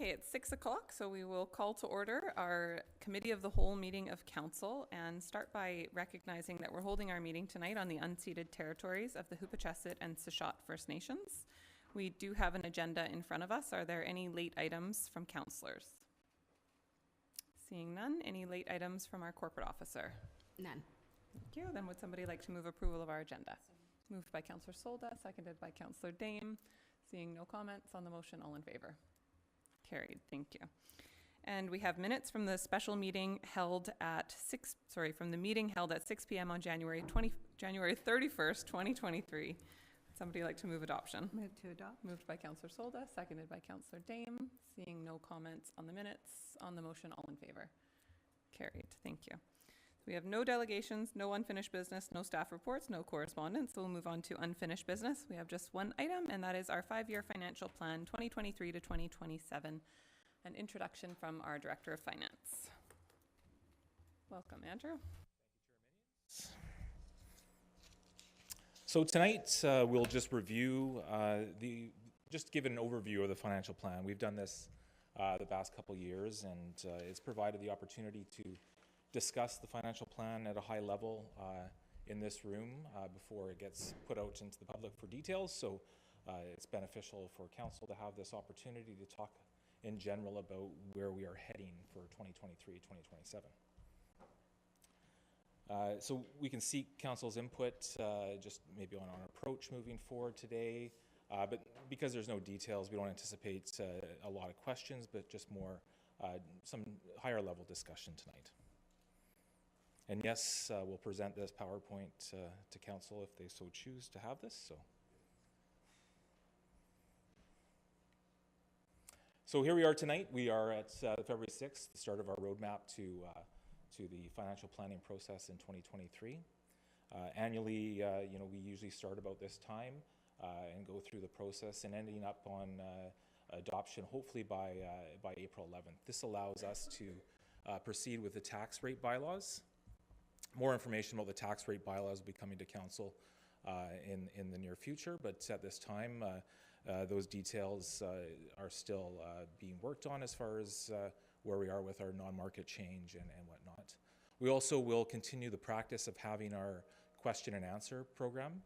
Okay, it's 6 o'clock, so we will call to order our Committee of the Whole meeting of Council and start by recognizing that we're holding our meeting tonight on the unceded territories of the Hupachesit and Sishat First Nations. We do have an agenda in front of us. Are there any late items from councillors? Seeing none. Any late items from our corporate officer? None. Thank you. Then would somebody like to move approval of our agenda? Moved by Councillor Solda, seconded by Councillor Dame. Seeing no comments on the motion, all in favor? Carried. Thank you. And we have minutes from the special meeting held at 6 p.m. on January 31st, 2023. Somebody like to move adoption? Move to adopt. Moved by Councillor Solda, seconded by Councillor Dame. Seeing no comments on the minutes, on the motion, all in favor? Carried. Thank you. We have no delegations, no unfinished business, no staff reports, no correspondence. So we'll move on to unfinished business. We have just one item, and that is our 5-year financial plan, 2023 to 2027. An introduction from our Director of Finance. Welcome, Andrew. So tonight we'll just review just give an overview of the financial plan. We've done this the past couple years, and it's provided the opportunity to discuss the financial plan at a high level in this room before it gets put out into the public for details. So it's beneficial for council to have this opportunity to talk in general about where we are heading for 2023-2027. So we can seek council's input just maybe on our approach moving forward today, but because there's no details, we don't anticipate a lot of questions, but just more some higher level discussion tonight. And yes, we'll present this PowerPoint to council if they so choose to have this. So here we are tonight. We are at February 6th, the start of our roadmap to the financial planning process in 2023. Annually, we usually start about this time and go through the process and ending up on adoption hopefully by April 11th. This allows us to proceed with the tax rate bylaws. More information about the tax rate bylaws will be coming to council in the near future, but at this time, those details are still being worked on as far as where we are with our non-market change and whatnot. We also will continue the practice of having our question and answer program,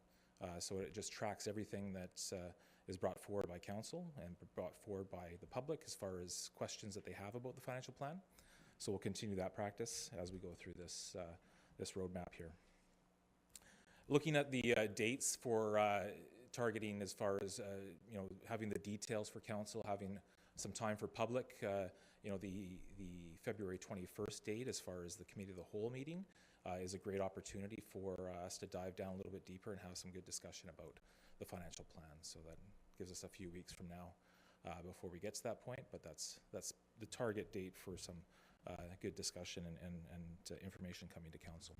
so it just tracks everything that is brought forward by council and brought forward by the public as far as questions that they have about the financial plan. So we'll continue that practice as we go through this roadmap here. Looking at the dates for targeting as far as having the details for council, having some time for public, the February 21st date as far as the Committee of the Whole meeting is a great opportunity for us to dive down a little bit deeper and have some good discussion about the financial plan. So that gives us a few weeks from now before we get to that point, but that's the target date for some good discussion and information coming to council.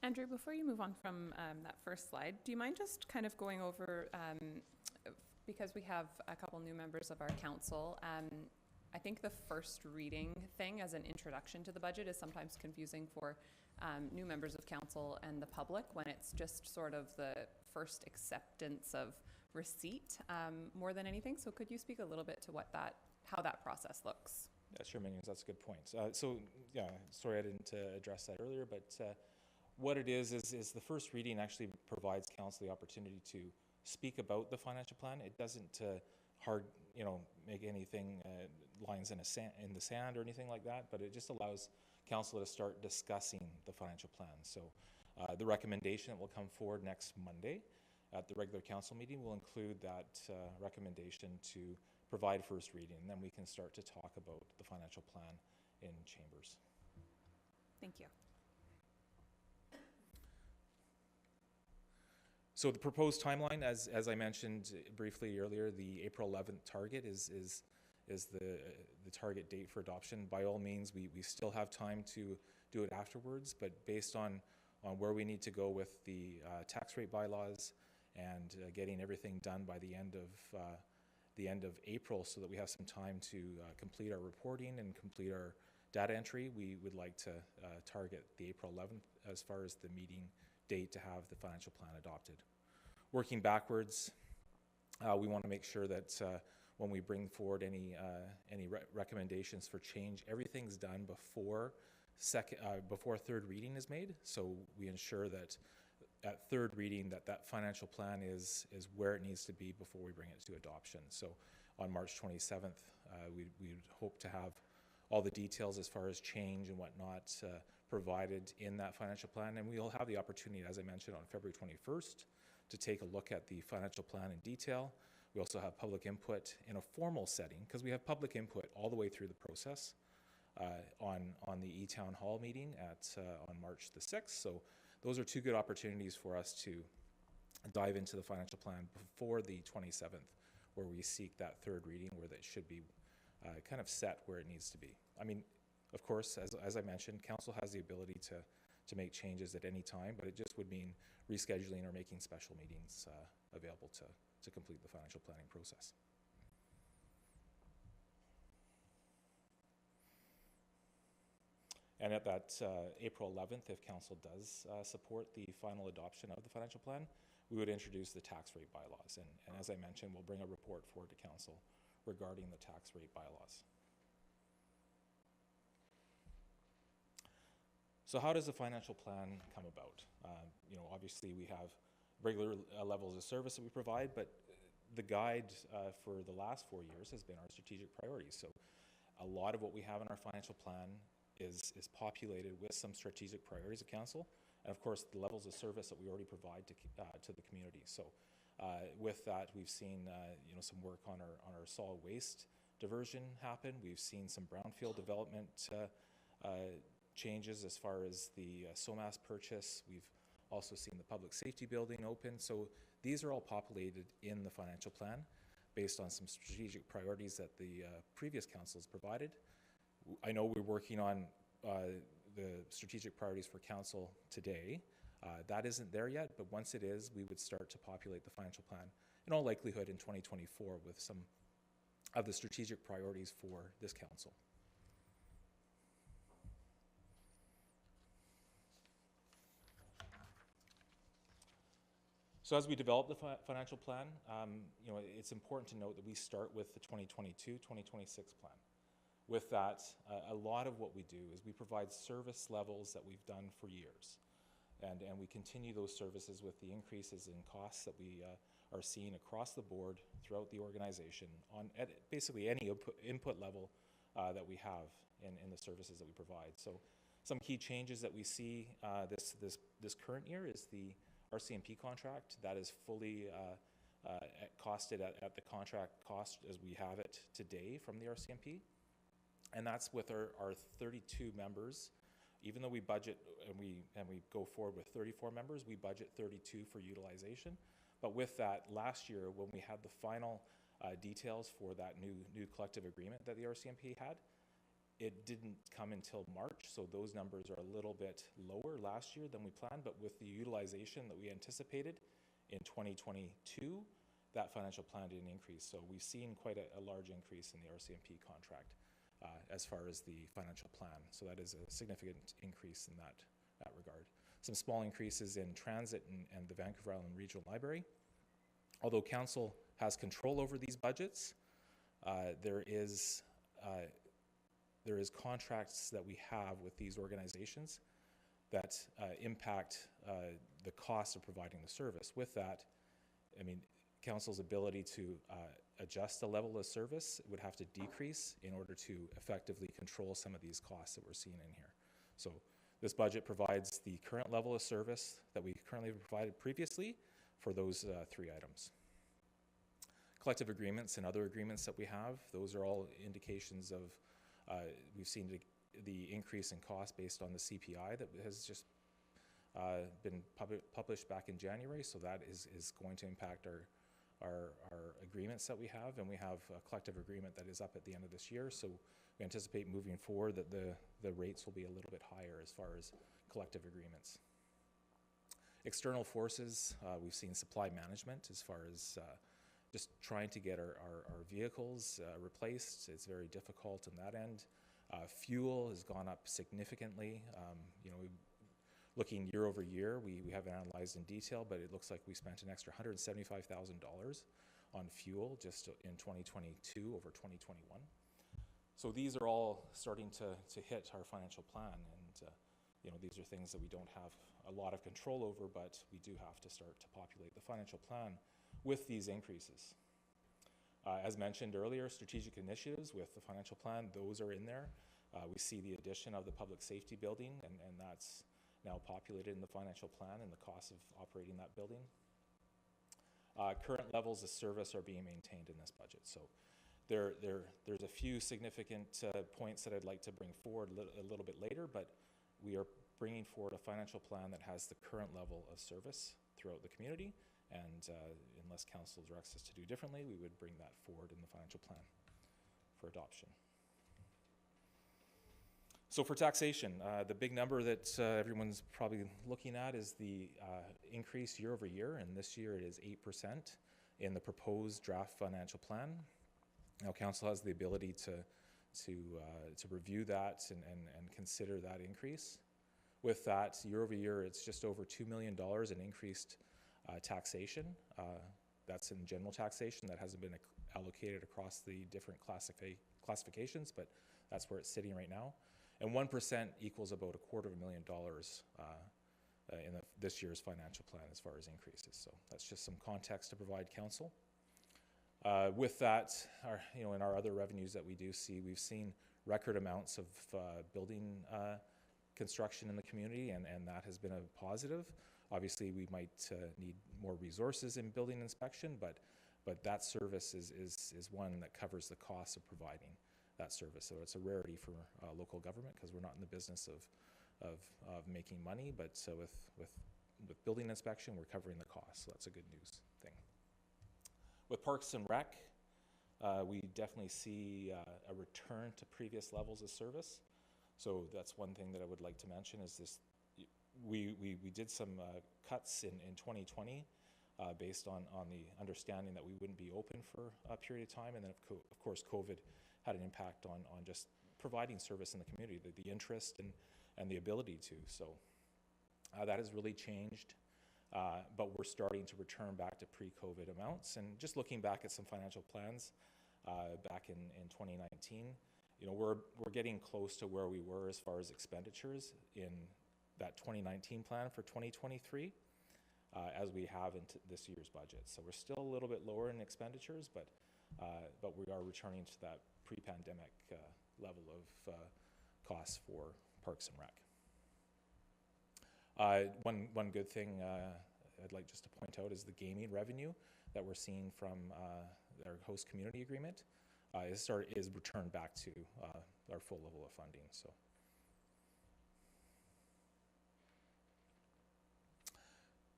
Andrew, before you move on from that first slide, do you mind just kind of going over, because we have a couple new members of our council, I think the first reading thing as an introduction to the budget is sometimes confusing for new members of council and the public when it's just sort of the first acceptance of receipt more than anything. So could you speak a little bit to how that process looks? Yeah, sure, Minions, that's a good point. Sorry I didn't address that earlier, but what it is the first reading actually provides council the opportunity to speak about the financial plan. It doesn't make anything lines in the sand or anything like that, but it just allows council to start discussing the financial plan. So the recommendation that will come forward next Monday at the regular council meeting will include that recommendation to provide first reading, and then we can start to talk about the financial plan in chambers. Thank you. So the proposed timeline, as I mentioned briefly earlier, the April 11th target is the target date for adoption. By all means, we still have time to do it afterwards, but based on where we need to go with the tax rate bylaws and getting everything done by the end of April, so that we have some time to complete our reporting and complete our data entry, we would like to target the April 11th as far as the meeting date to have the financial plan adopted. Working backwards, We want to make sure that when we bring forward any recommendations for change, everything's done before third reading is made. So we ensure that at third reading that financial plan is where it needs to be before we bring it to adoption. So on March 27th, we'd hope to have all the details as far as change and whatnot provided in that financial plan. And we'll have the opportunity, as I mentioned, on February 21st to take a look at the financial plan in detail. We also have public input in a formal setting, because we have public input all the way through the process on the E-Town Hall meeting on March the 6th. So those are two good opportunities for us to dive into the financial plan before the 27th, where we seek that third reading, where that should be kind of set where it needs to be. I mean, of course, as I mentioned, council has the ability to make changes at any time, but it just would mean rescheduling or making special meetings available to complete the financial planning process. And at that April 11th, if council does support the final adoption of the financial plan, we would introduce the tax rate bylaws. And as I mentioned, we'll bring a report forward to council regarding the tax rate bylaws. So how does the financial plan come about? Obviously we have regular levels of service that we provide, but the guide for the last 4 years has been our strategic priorities. So a lot of what we have in our financial plan is populated with some strategic priorities of council, and of course the levels of service that we already provide to the community. So with that, we've seen some work on our solid waste diversion happen. We've seen some brownfield development changes as far as the SOMAS purchase. We've also seen the public safety building open. So these are all populated in the financial plan based on some strategic priorities that the previous councils provided. I know we're working on the strategic priorities for council today. That isn't there yet, but once it is, we would start to populate the financial plan in all likelihood in 2024 with some of the strategic priorities for this council. So as we develop the financial plan, it's important to note that we start with the 2022-2026 plan. With that, a lot of what we do is we provide service levels that we've done for years. And we continue those services with the increases in costs that we are seeing across the board throughout the organization at basically any input level that we have in the services that we provide. So some key changes that we see this current year is the RCMP contract that is fully costed at the contract cost as we have it today from the RCMP. And that's with our 32 members. Even though we budget and we go forward with 34 members, we budget 32 for utilization. But with that, last year when we had the final details for that new collective agreement that the RCMP had, it didn't come until March, so those numbers are a little bit lower last year than we planned. But with the utilization that we anticipated in 2022, that financial plan didn't increase. So we've seen quite a large increase in the RCMP contract as far as the financial plan. So that is a significant increase in that regard. Some small increases in transit and the Vancouver Island Regional Library. Although council has control over these budgets, there is contracts that we have with these organizations that impact the cost of providing the service. With that, I mean, council's ability to adjust the level of service would have to decrease in order to effectively control some of these costs that we're seeing in here. So this budget provides the current level of service that we currently provided previously for those three items. Collective agreements and other agreements that we have, those are all indications of we've seen the increase in cost based on the CPI that has just been published back in January. So that is going to impact our agreements that we have, and we have a collective agreement that is up at the end of this year. So we anticipate moving forward that the rates will be a little bit higher as far as collective agreements. External forces, we've seen supply management as far as just trying to get our vehicles replaced. It's very difficult on that end. Fuel has gone up significantly. Looking year over year, we haven't analyzed in detail, but it looks like we spent an extra $175,000 on fuel just in 2022 over 2021. So these are all starting to hit our financial plan, and these are things that we don't have a lot of control over, but we do have to start to populate the financial plan with these increases. As mentioned earlier, strategic initiatives with the financial plan, those are in there. We see the addition of the public safety building, and that's now populated in the financial plan and the cost of operating that building. Current levels of service are being maintained in this budget. So there's a few significant points that I'd like to bring forward a little bit later, but we are bringing forward a financial plan that has the current level of service throughout the community, and unless council directs us to do differently, we would bring that forward in the financial plan for adoption. So for taxation, the big number that everyone's probably looking at is the increase year over year, and this year it is 8% in the proposed draft financial plan. Now council has the ability to review that and consider that increase. With that, year over year, it's just over $2 million in increased taxation. That's in general taxation. That hasn't been allocated across the different classifications, but that's where it's sitting right now. And 1% equals about $250,000 in this year's financial plan as far as increases. So that's just some context to provide council. With that, in our other revenues that we do see, we've seen record amounts of building construction in the community, and that has been a positive. Obviously, we might need more resources in building inspection, but that service is one that covers the cost of providing that service. So it's a rarity for local government because we're not in the business of making money, but so with building inspection, we're covering the cost. So that's a good news thing. With Parks and Rec, we definitely see a return to previous levels of service. So that's one thing that I would like to mention is this. We did some cuts in 2020 based on the understanding that we wouldn't be open for a period of time, and then of course COVID had an impact on just providing service in the community, the interest and the ability to. So that has really changed, but we're starting to return back to pre-COVID amounts. And just looking back at some financial plans back in 2019, we're getting close to where we were as far as expenditures in that 2019 plan for 2023 as we have into this year's budget. So we're still a little bit lower in expenditures, but we are returning to that pre-pandemic level of costs for Parks and Rec. One good thing I'd like just to point out is the gaming revenue that we're seeing from our host community agreement is returned back to our full level of funding.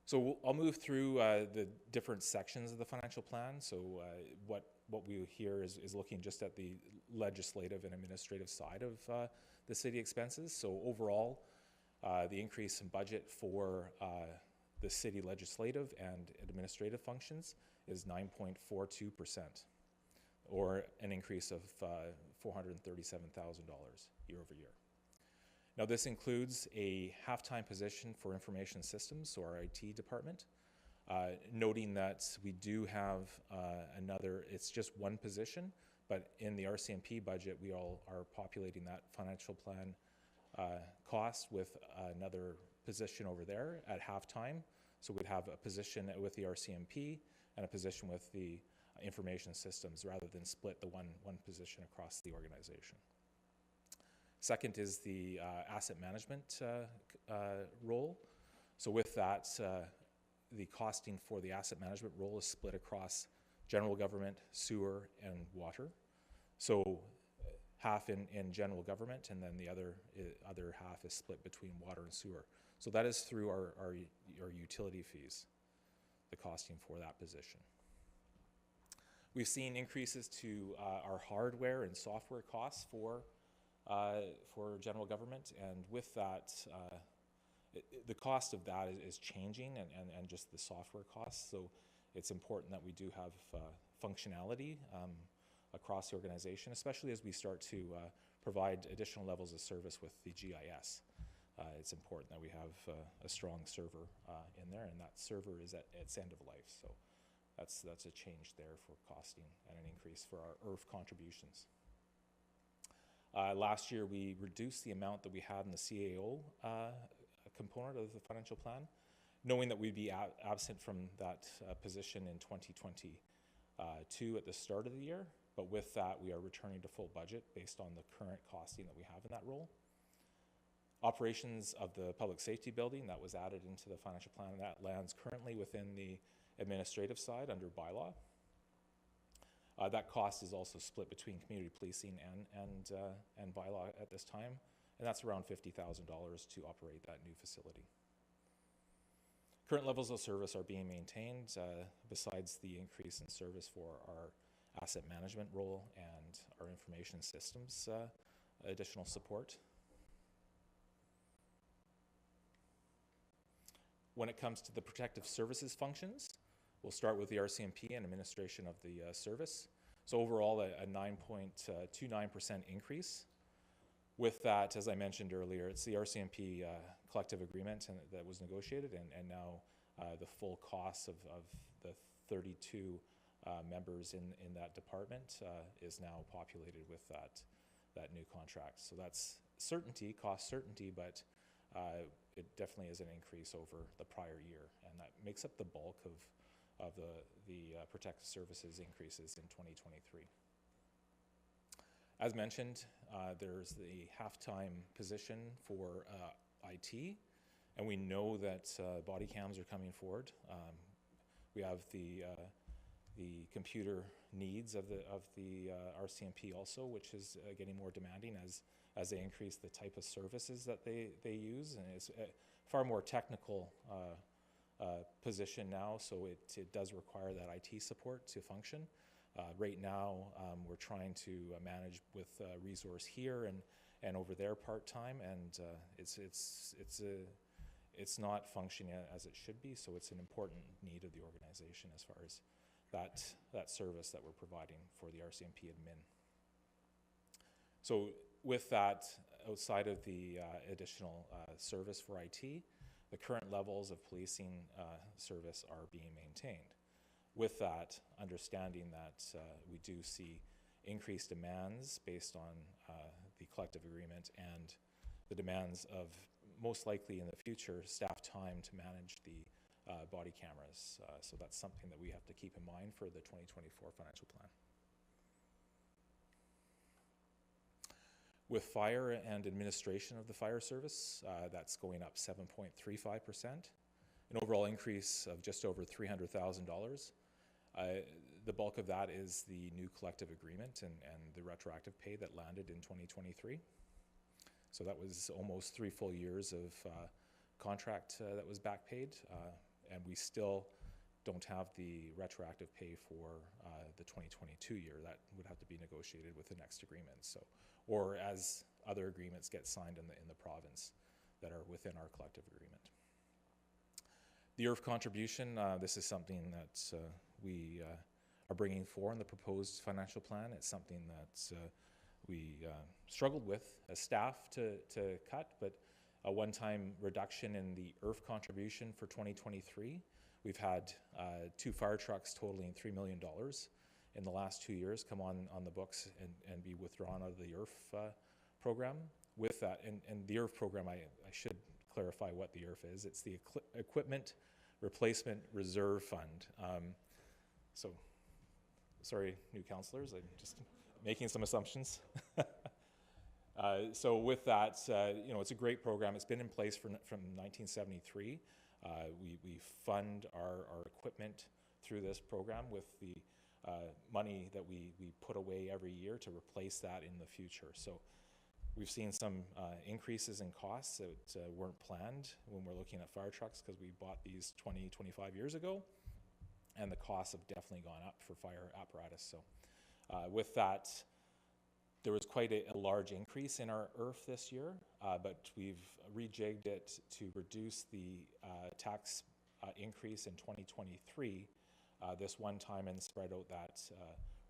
So I'll move through the different sections of the financial plan. So what we hear is looking just at the legislative and administrative side of the city expenses. So overall, the increase in budget for the city legislative and administrative functions is 9.42%, or an increase of $437,000 year over year. Now this includes a half-time position for information systems, so our IT department, noting that we do have it's just one position, but in the RCMP budget, we all are populating that financial plan cost with another position over there at halftime. So we'd have a position with the RCMP and a position with the information systems rather than split the one position across the organization. Second is the asset management role. So with that, the costing for the asset management role is split across general government, sewer, and water. So half in general government, and then the other half is split between water and sewer. So that is through our utility fees, the costing for that position. We've seen increases to our hardware and software costs for general government, and with that, the cost of that is changing, and just the software costs. So it's important that we do have functionality across the organization, especially as we start to provide additional levels of service with the GIS. It's important that we have a strong server in there, and that server is at its end of life. So that's a change there for costing and an increase for our IRF contributions. Last year, we reduced the amount that we had in the CAO component of the financial plan, knowing that we'd be absent from that position in 2022 at the start of the year. But with that, we are returning to full budget based on the current costing that we have in that role. Operations of the public safety building, that was added into the financial plan, and that lands currently within the administrative side under bylaw. That cost is also split between community policing and bylaw at this time, and that's around $50,000 to operate that new facility. Current levels of service are being maintained, besides the increase in service for our asset management role and our information systems additional support. When it comes to the protective services functions, we'll start with the RCMP and administration of the service. So overall, a 9.29% increase. With that, as I mentioned earlier, it's the RCMP collective agreement that was negotiated, and now the full cost of the 32 members in that department is now populated with that new contract. So that's certainty, cost certainty, but it definitely is an increase over the prior year, and that makes up the bulk of the protective services increases in 2023. As mentioned, there's the half-time position for IT, and we know that body cams are coming forward. We have the computer needs of the RCMP also, which is getting more demanding as they increase the type of services that they use, and it's a far more technical position now, so it does require that IT support to function. Right now, we're trying to manage with resource here and over there part-time, and it's not functioning as it should be, so it's an important need of the organization as far as that service that we're providing for the RCMP admin. So with that, outside of the additional service for IT, the current levels of policing service are being maintained. With that, understanding that we do see increased demands based on the collective agreement and the demands of, most likely in the future, staff time to manage the body cameras. So that's something that we have to keep in mind for the 2024 financial plan. With fire and administration of the fire service, that's going up 7.35%, an overall increase of just over $300,000. The bulk of that is the new collective agreement and the retroactive pay that landed in 2023. So that was almost 3 full years of contract that was back paid, and we still don't have the retroactive pay for the 2022 year. That would have to be negotiated with the next agreement. So, or as other agreements get signed in the province that are within our collective agreement. The IRF contribution, this is something that we are bringing forward in the proposed financial plan. It's something that we struggled with as staff to cut, but a one-time reduction in the IRF contribution for 2023. We've had 2 fire trucks totaling $3 million in the last 2 years come on the books and be withdrawn out of the IRF program. With that, and the IRF program, I should clarify what the IRF is. It's the Equipment Replacement Reserve Fund. So, sorry, new councillors, I'm just making some assumptions. So with that, it's a great program. It's been in place from 1973. We fund our equipment through this program with the money that we put away every year to replace that in the future. So we've seen some increases in costs that weren't planned when we're looking at fire trucks, because we bought these 20, 25 years ago, and the costs have definitely gone up for fire apparatus. So with that, there was quite a large increase in our IRF this year, but we've rejigged it to reduce the tax increase in 2023 this one time and spread out that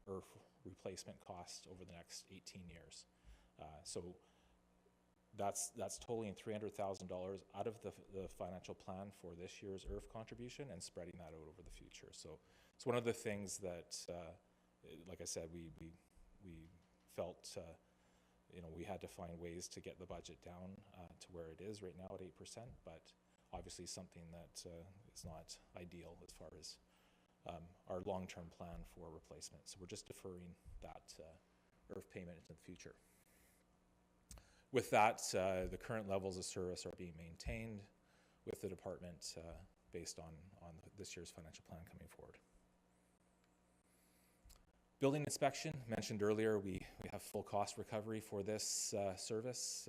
IRF replacement cost over the next 18 years. So That's totaling $300,000 out of the financial plan for this year's IRF contribution and spreading that out over the future. So it's one of the things that, like I said, we felt we had to find ways to get the budget down to where it is right now at 8%, but obviously something that is not ideal as far as our long-term plan for replacement. So we're just deferring that IRF payment into the future. With that, the current levels of service are being maintained with the department based on this year's financial plan coming forward. Building inspection, mentioned earlier, we have full cost recovery for this service,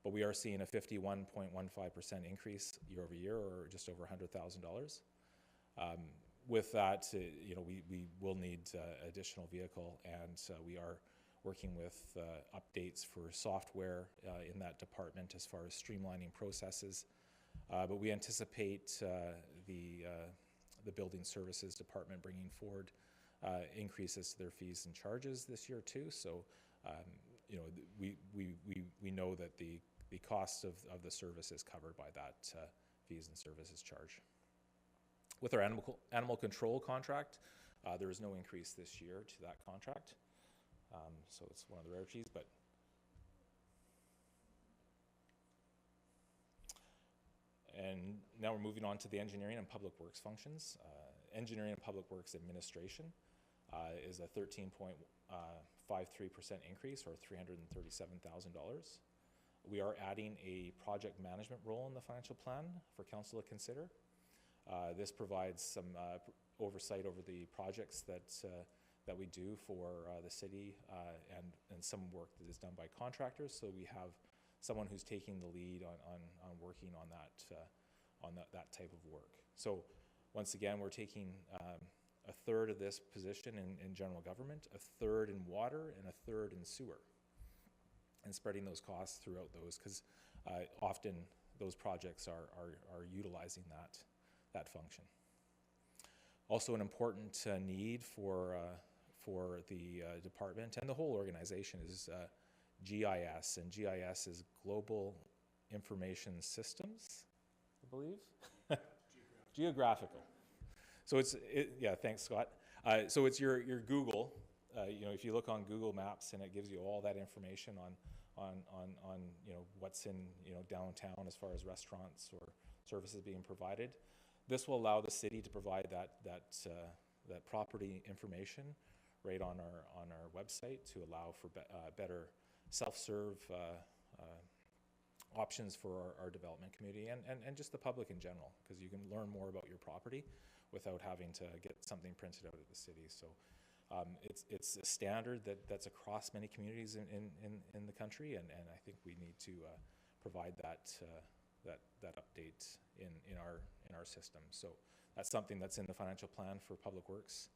but we are seeing a 51.15% increase year over year, or just over $100,000. With that, we will need additional vehicle, and we are working with updates for software in that department as far as streamlining processes. But we anticipate the building services department bringing forward increases to their fees and charges this year too. So, we know that the cost of the service is covered by that fees and services charge. With our animal control contract, there is no increase this year to that contract. So it's one of the rarities, but and now we're moving on to the engineering and public works functions. Engineering and public works administration is a 13.53% increase, or $337,000. We are adding a project management role in the financial plan for council to consider. This provides some oversight over the projects that we do for the city and some work that is done by contractors. So we have someone who's taking the lead on working on that type of work. So once again, we're taking a third of this position in general government, a third in water, and a third in sewer, and spreading those costs throughout those, because often those projects are utilizing that function. Also, an important need for the department and the whole organization is GIS, and GIS is Global Information Systems, I believe. Geographical. So yeah, thanks, Scott. So it's your Google. If you look on Google Maps, and it gives you all that information on what's in downtown as far as restaurants or services being provided. This will allow the city to provide that property information right on our website to allow for better self-serve options for our development community and just the public in general, because you can learn more about your property without having to get something printed out at the city. So it's a standard that's across many communities in the country, and I think we need to provide that update in our system. So that's something that's in the financial plan for public works.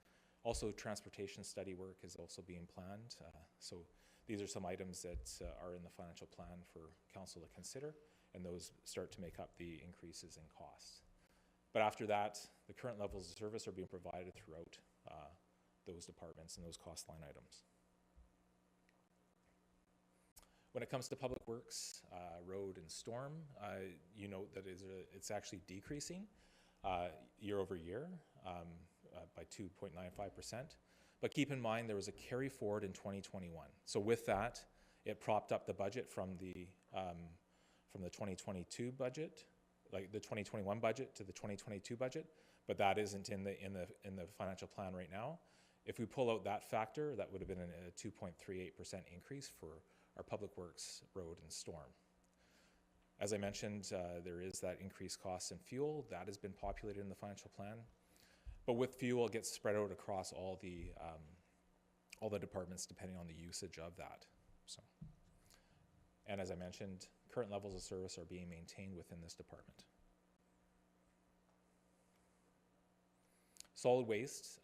Also, transportation study work is also being planned. So these are some items that are in the financial plan for council to consider, and those start to make up the increases in costs. But after that, the current levels of service are being provided throughout those departments and those cost line items. When it comes to public works, road and storm, you note that it's actually decreasing year over year by 2.95%. But keep in mind there was a carry forward in 2021. So with that, it propped up the budget from the 2022 budget, like the 2021 budget to the 2022 budget, but that isn't in the financial plan right now. If we pull out that factor, that would have been a 2.38% increase for our public works, road, and storm. As I mentioned, there is that increased cost in fuel. That has been populated in the financial plan. But with fuel, it gets spread out across all the departments depending on the usage of that. So, and as I mentioned, current levels of service are being maintained within this department. Solid waste.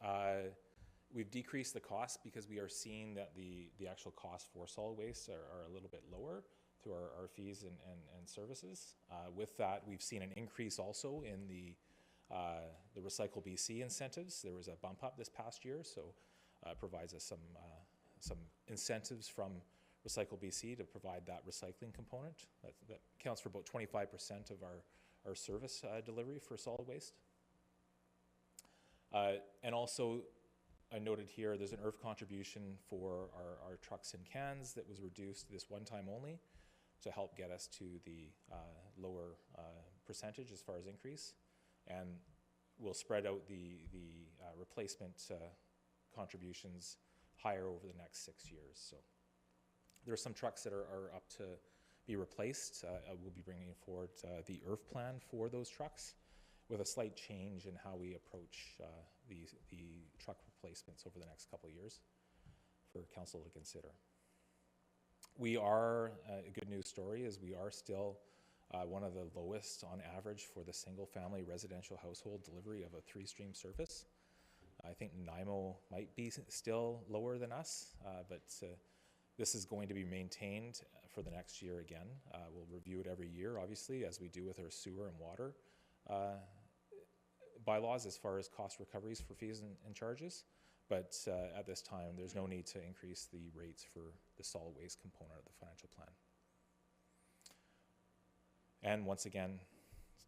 We've decreased the cost because we are seeing that the actual costs for solid waste are a little bit lower through our fees and services. With that, we've seen an increase also in the Recycle BC incentives. There was a bump up this past year, so it provides us some incentives from Recycle BC to provide that recycling component. That accounts for about 25% of our service delivery for solid waste. And also, I noted here, there's an IRF contribution for our trucks and cans that was reduced this one time only to help get us to the lower percentage as far as increase. And we'll spread out the replacement contributions higher over the next 6 years. So there are some trucks that are up to be replaced. We'll be bringing forward the IRF plan for those trucks with a slight change in how we approach the truck replacements over the next couple of years for council to consider. We are, a good news story is we are still one of the lowest on average for the single family residential household delivery of a 3-stream service. I think NIMO might be still lower than us, but this is going to be maintained for the next year again. We'll review it every year, obviously, as we do with our sewer and water bylaws as far as cost recoveries for fees and charges. But at this time, there's no need to increase the rates for the solid waste component of the financial plan. And once again,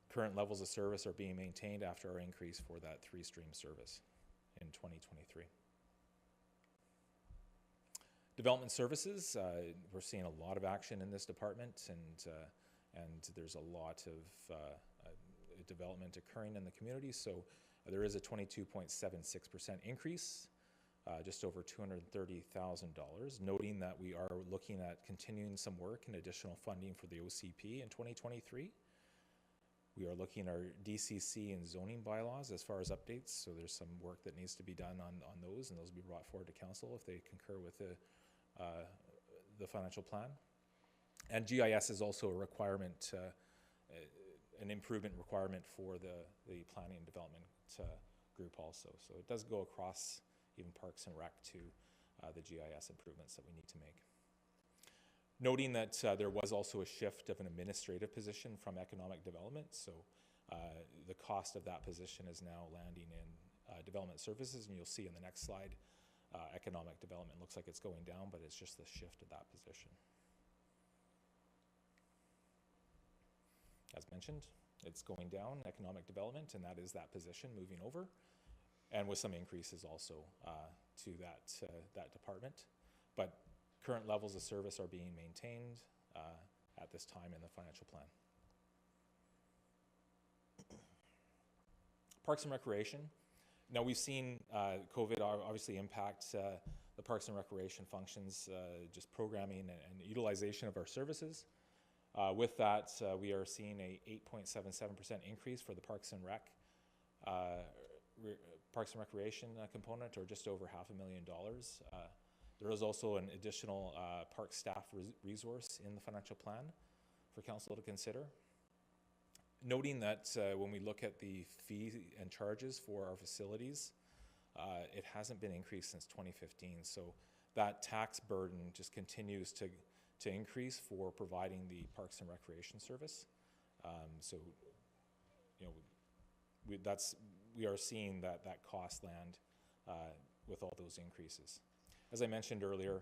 current levels of service are being maintained after our increase for that 3-stream service in 2023. Development services, we're seeing a lot of action in this department, and there's a lot of development occurring in the community. So there is a 22.76% increase, just over $230,000, noting that we are looking at continuing some work and additional funding for the OCP in 2023. We are looking at our DCC and zoning bylaws as far as updates, so there's some work that needs to be done on those, and those will be brought forward to council if they concur with the financial plan. And GIS is also a requirement, an improvement requirement for the planning and development group also. So it does go across even Parks and Rec to the GIS improvements that we need to make. Noting that there was also a shift of an administrative position from economic development, so the cost of that position is now landing in development services, and you'll see in the next slide, economic development looks like it's going down, but it's just the shift of that position. As mentioned, it's going down, economic development, and that is that position moving over, and with some increases also to that department. But current levels of service are being maintained at this time in the financial plan. Parks and Recreation. Now we've seen COVID obviously impact the Parks and Recreation functions, just programming and utilization of our services. With that, we are seeing a 8.77% increase for the Parks and Recreation component, or just over $500,000. There is also an additional park staff resource in the financial plan for council to consider. Noting that when we look at the fee and charges for our facilities, it hasn't been increased since 2015. So that tax burden just continues to increase for providing the Parks and Recreation service. So, you know, we are seeing that cost land with all those increases. As I mentioned earlier,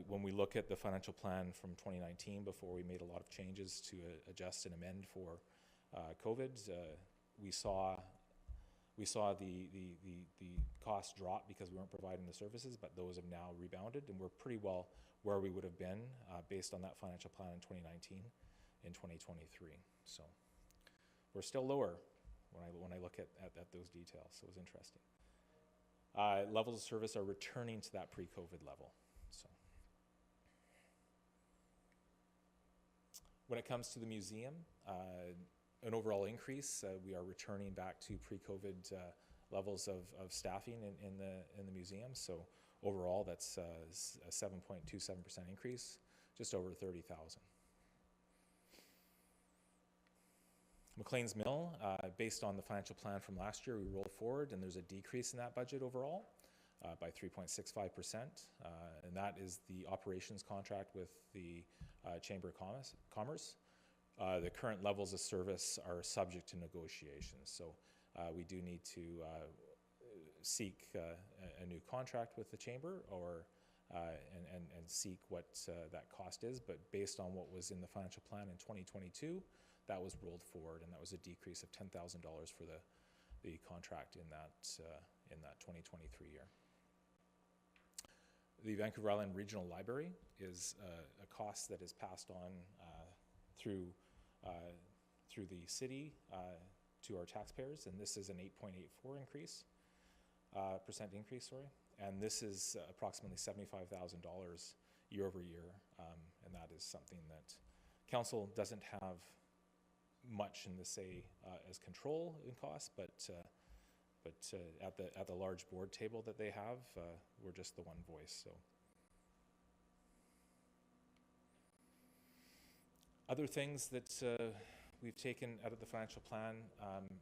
when we look at the financial plan from 2019, before we made a lot of changes to adjust and amend for COVID, we saw the cost drop because we weren't providing the services, but those have now rebounded, and we're pretty well where we would have been based on that financial plan in 2019 in 2023. So we're still lower when I look at those details, so it was interesting. Levels of service are returning to that pre-COVID level. So when it comes to the museum, an overall increase, we are returning back to pre-COVID levels of staffing in the museum. So overall, that's a 7.27% increase, just over 30,000. McLean's Mill, based on the financial plan from last year, we rolled forward, and there's a decrease in that budget overall by 3.65%, and that is the operations contract with the Chamber of Commerce. The current levels of service are subject to negotiations, so we do need to seek a new contract with the Chamber or and seek what that cost is. But based on what was in the financial plan in 2022, that was rolled forward, and that was a decrease of $10,000 for the contract in that 2023 year. The Vancouver Island Regional Library is a cost that is passed on through the city to our taxpayers, and this is an 8.84 percent increase, sorry. And this is approximately $75,000 year over year, and that is something that council doesn't have much in the say as control in costs, but at the large board table that they have, we're just the one voice. So other things that we've taken out of the financial plan,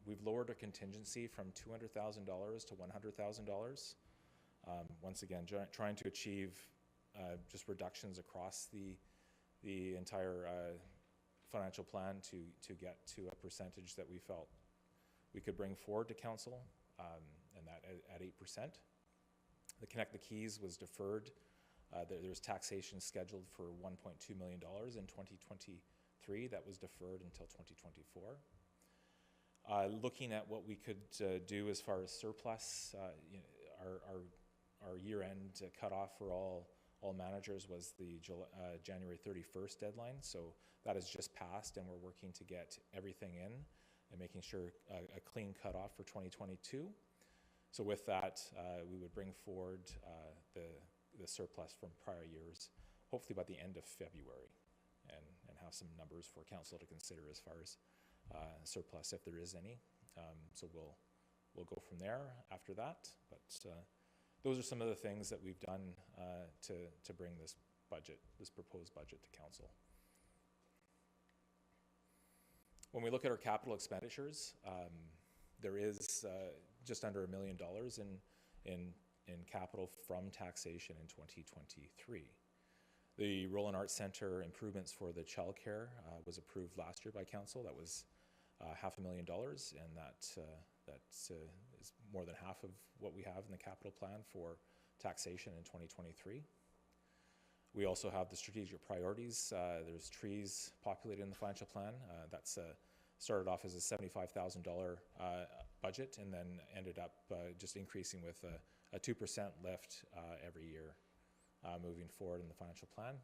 we've lowered our contingency from $200,000 to $100,000. Once again, trying to achieve just reductions across the entire financial plan to get to a percentage that we felt we could bring forward to council, and that at 8%. The Connect the Keys was deferred. There's taxation scheduled for $1.2 million in 2023. That was deferred until 2024. Looking at what we could do as far as surplus, our year-end cutoff for all managers was the January 31st deadline. So that has just passed, and we're working to get everything in and making sure a clean cutoff for 2022. So with that, we would bring forward the surplus from prior years, hopefully by the end of February, and have some numbers for council to consider as far as surplus, if there is any. So we'll go from there after that. But those are some of the things that we've done to bring this proposed budget to council. When we look at our capital expenditures, there is just under $1 million in capital from taxation in 2023. The Roland Arts Centre improvements for the childcare was approved last year by council. That was $500,000, and that is more than half of what we have in the capital plan for taxation in 2023. We also have the strategic priorities. There's trees populated in the financial plan. That's started off as a $75,000 budget, and then ended up just increasing with a 2% lift every year moving forward in the financial plan.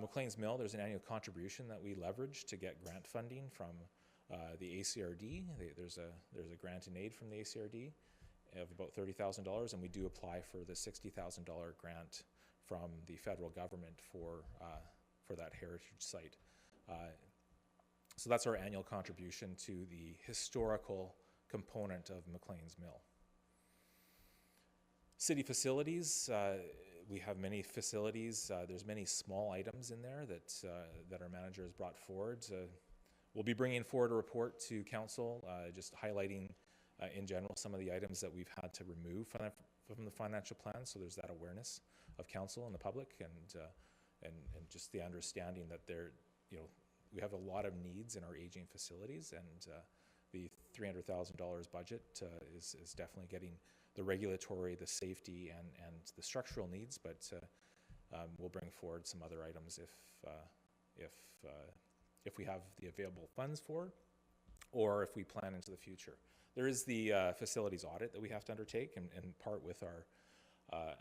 McLean's Mill, there's an annual contribution that we leverage to get grant funding from the ACRD. There's a grant and aid from the ACRD of about $30,000, and we do apply for the $60,000 grant from the federal government for that heritage site. So that's our annual contribution to the historical component of McLean's Mill. City facilities, we have many facilities. There's many small items in there that our manager has brought forward. We'll be bringing forward a report to council, just highlighting in general some of the items that we've had to remove from the financial plan. So there's that awareness of council and the public, and just the understanding that we have a lot of needs in our aging facilities, and the $300,000 budget is definitely getting the regulatory, the safety, and the structural needs. But we'll bring forward some other items if we have the available funds for, or if we plan into the future. There is the facilities audit that we have to undertake, and part with our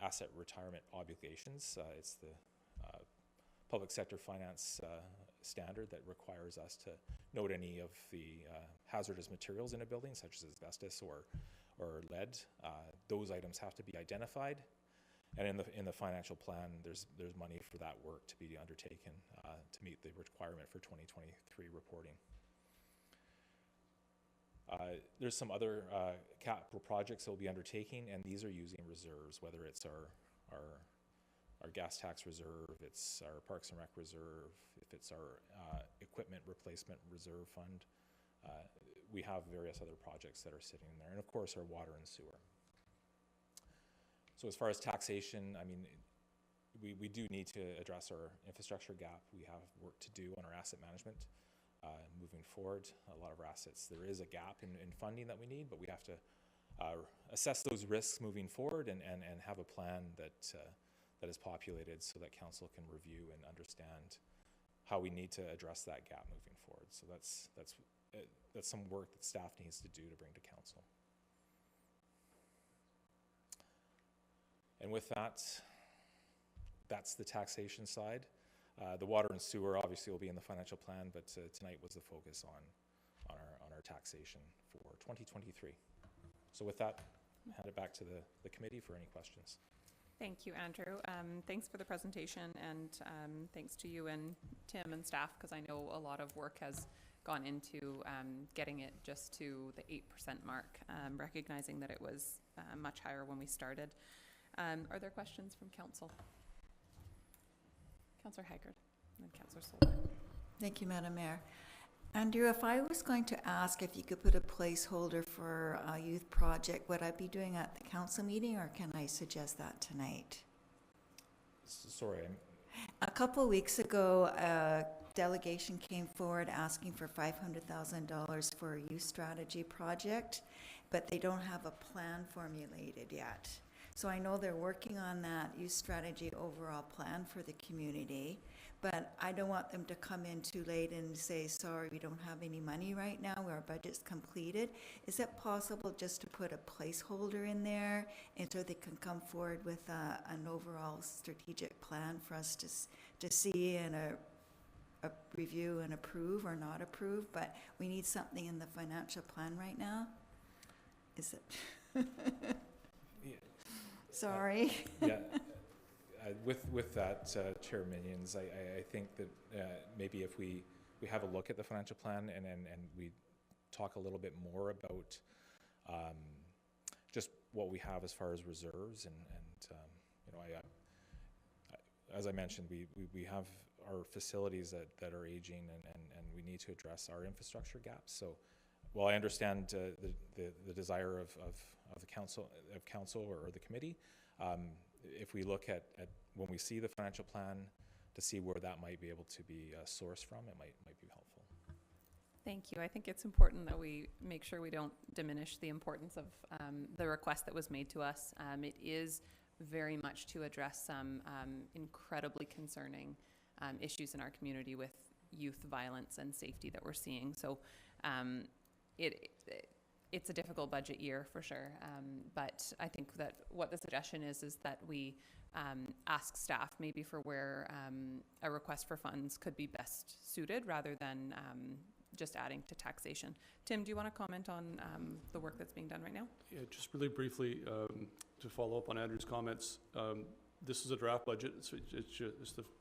asset retirement obligations. It's the public sector finance standard that requires us to note any of the hazardous materials in a building, such as asbestos or lead. Those items have to be identified, and in the financial plan, there's money for that work to be undertaken to meet the requirement for 2023 reporting. There's some other capital projects that we'll be undertaking, and these are using reserves, whether it's our gas tax reserve, it's our Parks and Rec reserve, if it's our equipment replacement reserve fund. We have various other projects that are sitting there, and of course our water and sewer. So as far as taxation, I mean, we do need to address our infrastructure gap. We have work to do on our asset management moving forward. A lot of our assets, there is a gap in funding that we need, but we have to assess those risks moving forward and have a plan that that is populated so that council can review and understand how we need to address that gap moving forward. So that's some work that staff needs to do to bring to council. And with that, that's the taxation side. The water and sewer obviously will be in the financial plan, but tonight was the focus on our taxation for 2023. So with that, I'll hand it back to the committee for any questions. Thank you, Andrew. Thanks for the presentation, and thanks to you and Tim and staff, because I know a lot of work has gone into getting it just to the 8% mark, recognizing that it was much higher when we started. Are there questions from council? Councillor Haggard and then Councillor Solberg. Thank you, Madam Mayor. Andrew, if I was going to ask if you could put a placeholder for a youth project, would I be doing it at the council meeting, or can I suggest that tonight? Sorry. A couple of weeks ago, a delegation came forward asking for $500,000 for a youth strategy project, but they don't have a plan formulated yet. So I know they're working on that youth strategy overall plan for the community, but I don't want them to come in too late and say, sorry, we don't have any money right now, our budget's completed. Is it possible just to put a placeholder in there and so they can come forward with an overall strategic plan for us to see and a review and approve or not approve? But we need something in the financial plan right now. Is it? Sorry. With that, Chair Minions, I think that maybe if we have a look at the financial plan and we talk a little bit more about just what we have as far as reserves and you know, as I mentioned, we have our facilities that are aging and we need to address our infrastructure gaps. So while I understand the desire of the council or the committee, if we look at when we see the financial plan to see where that might be able to be sourced from, it might be helpful. Thank you. I think it's important that we make sure we don't diminish the importance of the request that was made to us. It is very much to address some incredibly concerning issues in our community with youth violence and safety that we're seeing. So it's a difficult budget year for sure, but I think that what the suggestion is that we ask staff maybe for where a request for funds could be best suited rather than just adding to taxation. Tim, do you want to comment on the work that's being done right now? Yeah, just really briefly to follow up on Andrew's comments. This is a draft budget.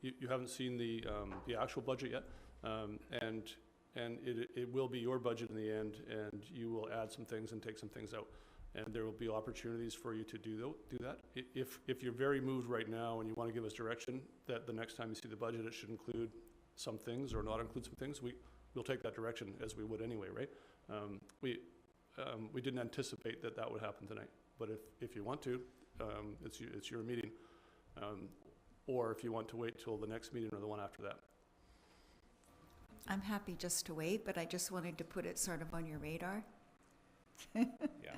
You haven't seen the actual budget yet, and it will be your budget in the end, and you will add some things and take some things out, and there will be opportunities for you to do that. If you're very moved right now and you want to give us direction that the next time you see the budget it should include some things or not include some things, we'll take that direction as we would anyway, right? We didn't anticipate that would happen tonight, but if you want to, it's your meeting, or if you want to wait till the next meeting or the one after that. I'm happy just to wait, but I just wanted to put it sort of on your radar. Yeah.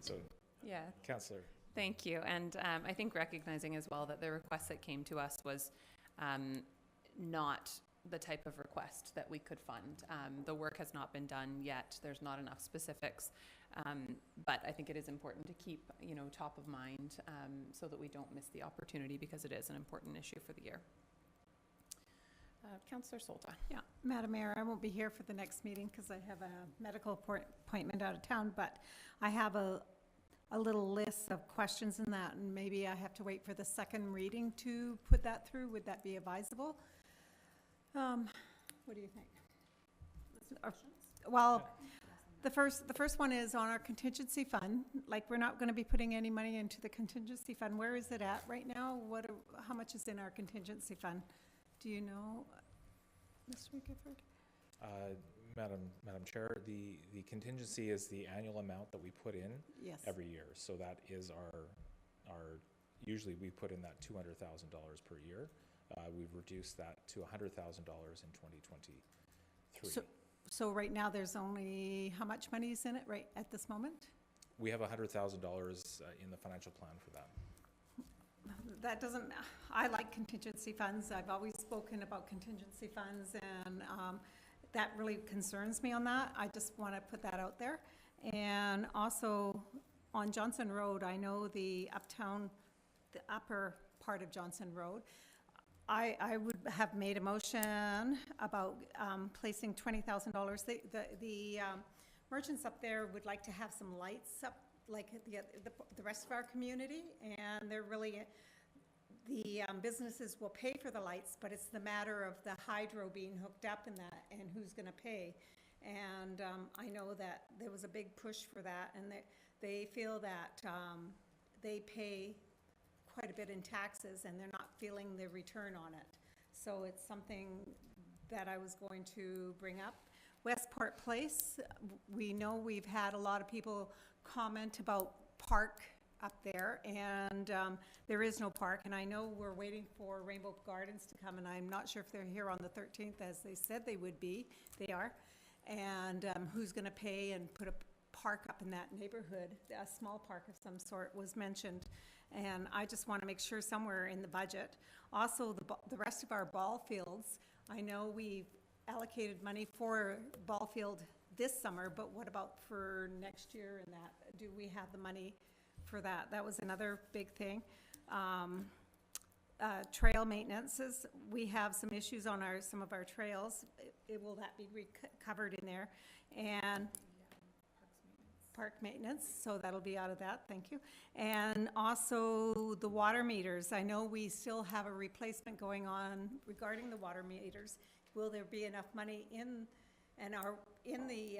So, yeah, Councillor. Thank you. And I think recognizing as well that the request that came to us was not the type of request that we could fund. The work has not been done yet. There's not enough specifics. But I think it is important to keep, top of mind so that we don't miss the opportunity, because it is an important issue for the year. Councillor Solta. Yeah, Madam Mayor, I won't be here for the next meeting because I have a medical appointment out of town, but I have a little list of questions in that, and maybe I have to wait for the second reading to put that through. Would that be advisable? What do you think? Well, the first one is on our contingency fund. Like, we're not going to be putting any money into the contingency fund. Where is it at right now? How much is in our contingency fund? Do you know, Mr. Gifford? Madam Chair, the contingency is the annual amount that we put in every year. So that is our usually we put in that $200,000 per year. We've reduced that to $100,000 in 2023. So right now there's only, how much money is in it right at this moment? We have $100,000 in the financial plan for that. that doesn't, I like contingency funds. I've always spoken about contingency funds, and that really concerns me on that. I just want to put that out there. And also, on Johnson Road, I know the uptown, the upper part of Johnson Road, I would have made a motion about placing $20,000. The merchants up there would like to have some lights up, like the rest of our community, and they're really, the businesses will pay for the lights, but it's the matter of the hydro being hooked up in that and who's going to pay. And I know that there was a big push for that, and they feel that they pay quite a bit in taxes and they're not feeling the return on it. So it's something that I was going to bring up. Westport Place, we know we've had a lot of people comment about park up there, and there is no park, and I know we're waiting for Rainbow Gardens to come, and I'm not sure if they're here on the 13th as they said they would be. They are. And who's going to pay and put a park up in that neighborhood? A small park of some sort was mentioned, and I just want to make sure somewhere in the budget. Also, the rest of our ball fields, I know we've allocated money for ball field this summer, but what about for next year and that? Do we have the money for that? That was another big thing. Trail maintenances, we have some issues on some of our trails. Will that be covered in there? And park maintenance, so that'll be out of that, thank you. And also the water meters. I know we still have a replacement going on regarding the water meters. Will there be enough money in the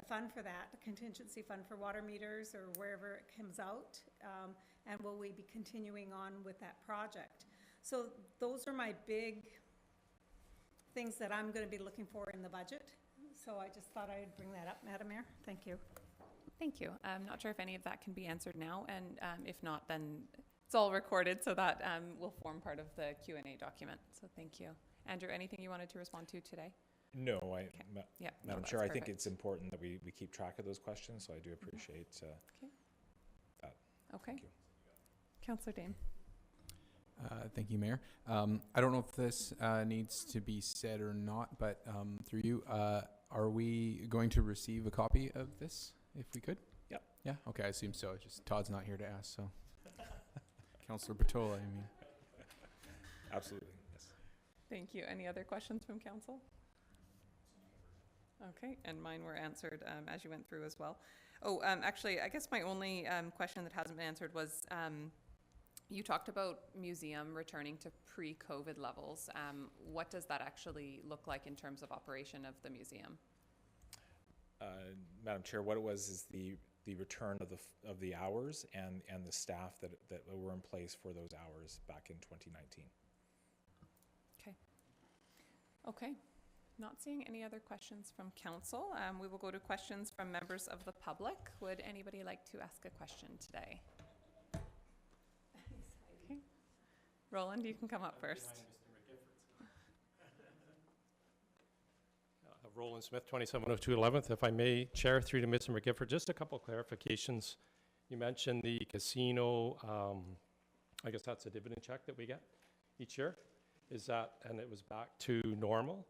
fund for that, the contingency fund for water meters or wherever it comes out? And will we be continuing on with that project? So those are my big things that I'm going to be looking for in the budget. So I just thought I'd bring that up, Madam Mayor. Thank you. Thank you. I'm not sure if any of that can be answered now, and if not, then it's all recorded, so that will form part of the Q&A document. So thank you. Andrew, anything you wanted to respond to today? No, Yeah, Madam Chair, I think it's important that we keep track of those questions, so I do appreciate that. Okay. Thank you. Councillor Dane. Thank you, Mayor. I don't know if this needs to be said or not, but through you, are we going to receive a copy of this, if we could? Yep. Yeah, okay, I assume so. Just Todd's not here to ask, so. Councillor Bertola, I mean. Absolutely, yes. Thank you. Any other questions from council? Okay, and mine were answered as you went through as well. Oh, actually, I guess my only question that hasn't been answered was, you talked about museum returning to pre-COVID levels. What does that actually look like in terms of operation of the museum? Madam Chair, what it was is the return of the hours and the staff that were in place for those hours back in 2019. Okay. Not seeing any other questions from council. We will go to questions from members of the public. Would anybody like to ask a question today? Okay. Roland, you can come up first. Roland Smith, 2702 11th. If I may, Chair, through to Mr. McGifford, just a couple of clarifications. You mentioned the casino, I guess that's a dividend check that we get each year. Is that, and it was back to normal?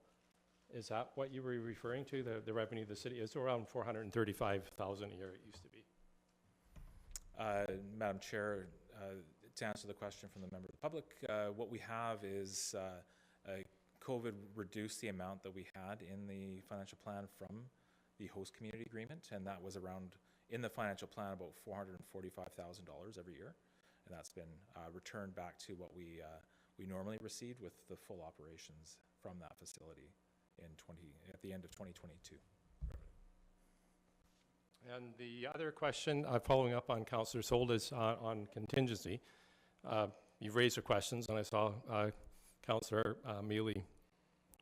Is that what you were referring to, the revenue of the city? Is around 435,000 a year it used to be? Madam Chair, to answer the question from the member of the public, what we have is COVID reduced the amount that we had in the financial plan from the host community agreement, and that was around, in the financial plan, about $445,000 every year, and that's been returned back to what we normally received with the full operations from that facility at the end of 2022. And the other question, following up on Councillor Solda's on contingency, you've raised your questions, and I saw Councillor Mealy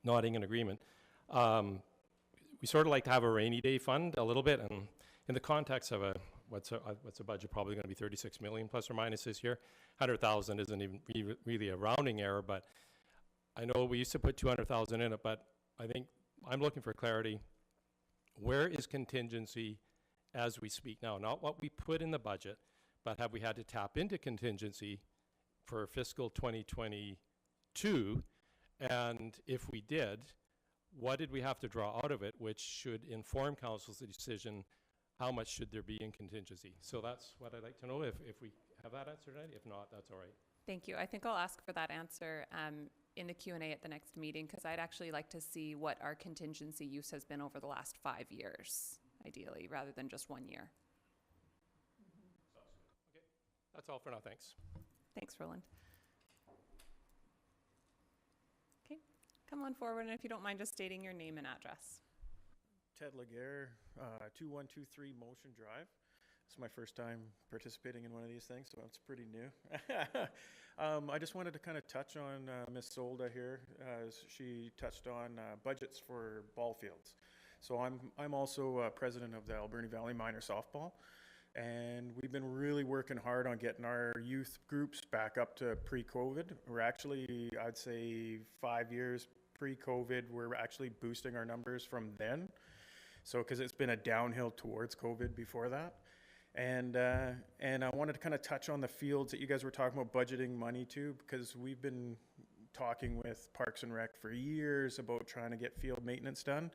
nodding in agreement. We sort of like to have a rainy day fund a little bit, and in the context of what's a budget probably going to be 36 million plus or minus this year. 100,000 isn't even really a rounding error, but I know we used to put 200,000 in it, but I think I'm looking for clarity. Where is contingency as we speak now? Not what we put in the budget, but have we had to tap into contingency for fiscal 2022? And if we did, what did we have to draw out of it, which should inform council's decision, how much should there be in contingency? So that's what I'd like to know, if we have that answer tonight. If not, that's all right. Thank you. I think I'll ask for that answer in the Q&A at the next meeting, because I'd actually like to see what our contingency use has been over the last 5 years, ideally, rather than just 1 year. Okay, that's all for now. Thanks. Thanks, Roland. Okay, come on forward, and if you don't mind just stating your name and address. Ted Laguerre, 2123 Motion Drive. It's my first time participating in one of these things, so it's pretty new. I just wanted to kind of touch on Ms. Solda here, as she touched on budgets for ball fields. So I'm also president of the Alberni Valley Minor Softball, and we've been really working hard on getting our youth groups back up to pre-COVID. We're actually, I'd say 5 years pre-COVID, we're actually boosting our numbers from then. So, because it's been a downhill towards COVID before that. And I wanted to kind of touch on the fields that you guys were talking about budgeting money to, because we've been talking with Parks and Rec for years about trying to get field maintenance done.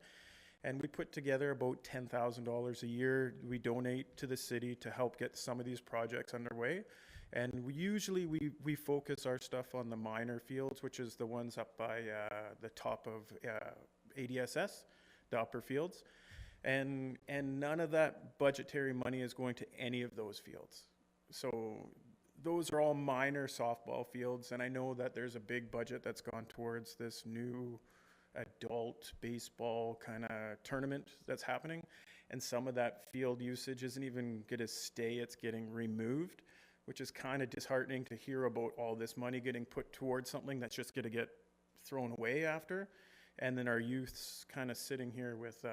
And we put together about $10,000 a year we donate to the city to help get some of these projects underway. And we focus our stuff on the minor fields, which is the ones up by the top of ADSS, the upper fields. And none of that budgetary money is going to any of those fields. So those are all minor softball fields, and I know that there's a big budget that's gone towards this new adult baseball kind of tournament that's happening, and some of that field usage isn't even going to stay, it's getting removed, which is kind of disheartening to hear about all this money getting put towards something that's just going to get thrown away after, and then our youth's kind of sitting here with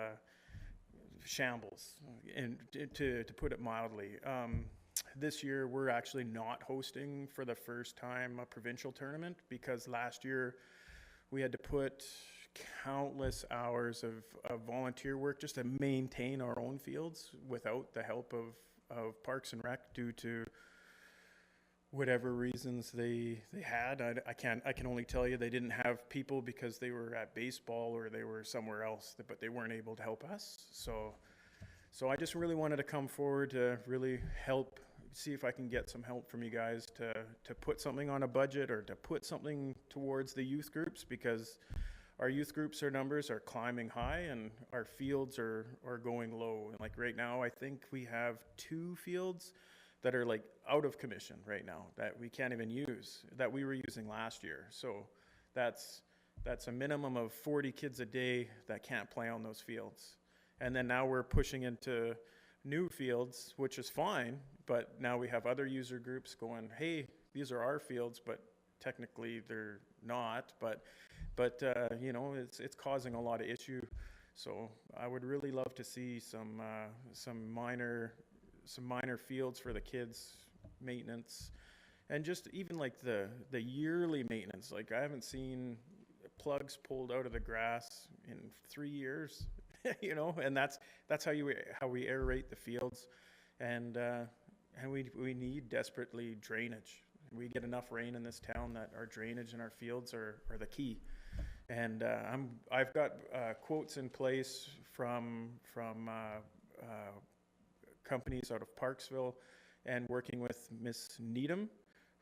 shambles, and to put it mildly. This year we're actually not hosting for the first time a provincial tournament, because last year we had to put countless hours of volunteer work just to maintain our own fields without the help of Parks and Rec, due to whatever reasons they had. I can only tell you they didn't have people because they were at baseball or they were somewhere else, but they weren't able to help us. So I just really wanted to come forward to really help, see if I can get some help from you guys to put something on a budget, or to put something towards the youth groups, because our youth groups, our numbers are climbing high and our fields are going low. And like right now, I think we have 2 fields that are like out of commission right now that we can't even use, that we were using last year. So that's a minimum of 40 kids a day that can't play on those fields. And then now we're pushing into new fields, which is fine, but now we have other user groups going, hey, these are our fields, but technically they're not. But you know, it's causing a lot of issue. So I would really love to see some minor fields for the kids, maintenance, and just even like the yearly maintenance. Like I haven't seen plugs pulled out of the grass in 3 years, you know, and that's how we aerate the fields, and we need desperately drainage. We get enough rain in this town that our drainage and our fields are the key. And I've got quotes in place from companies out of Parksville, and working with Miss Needham,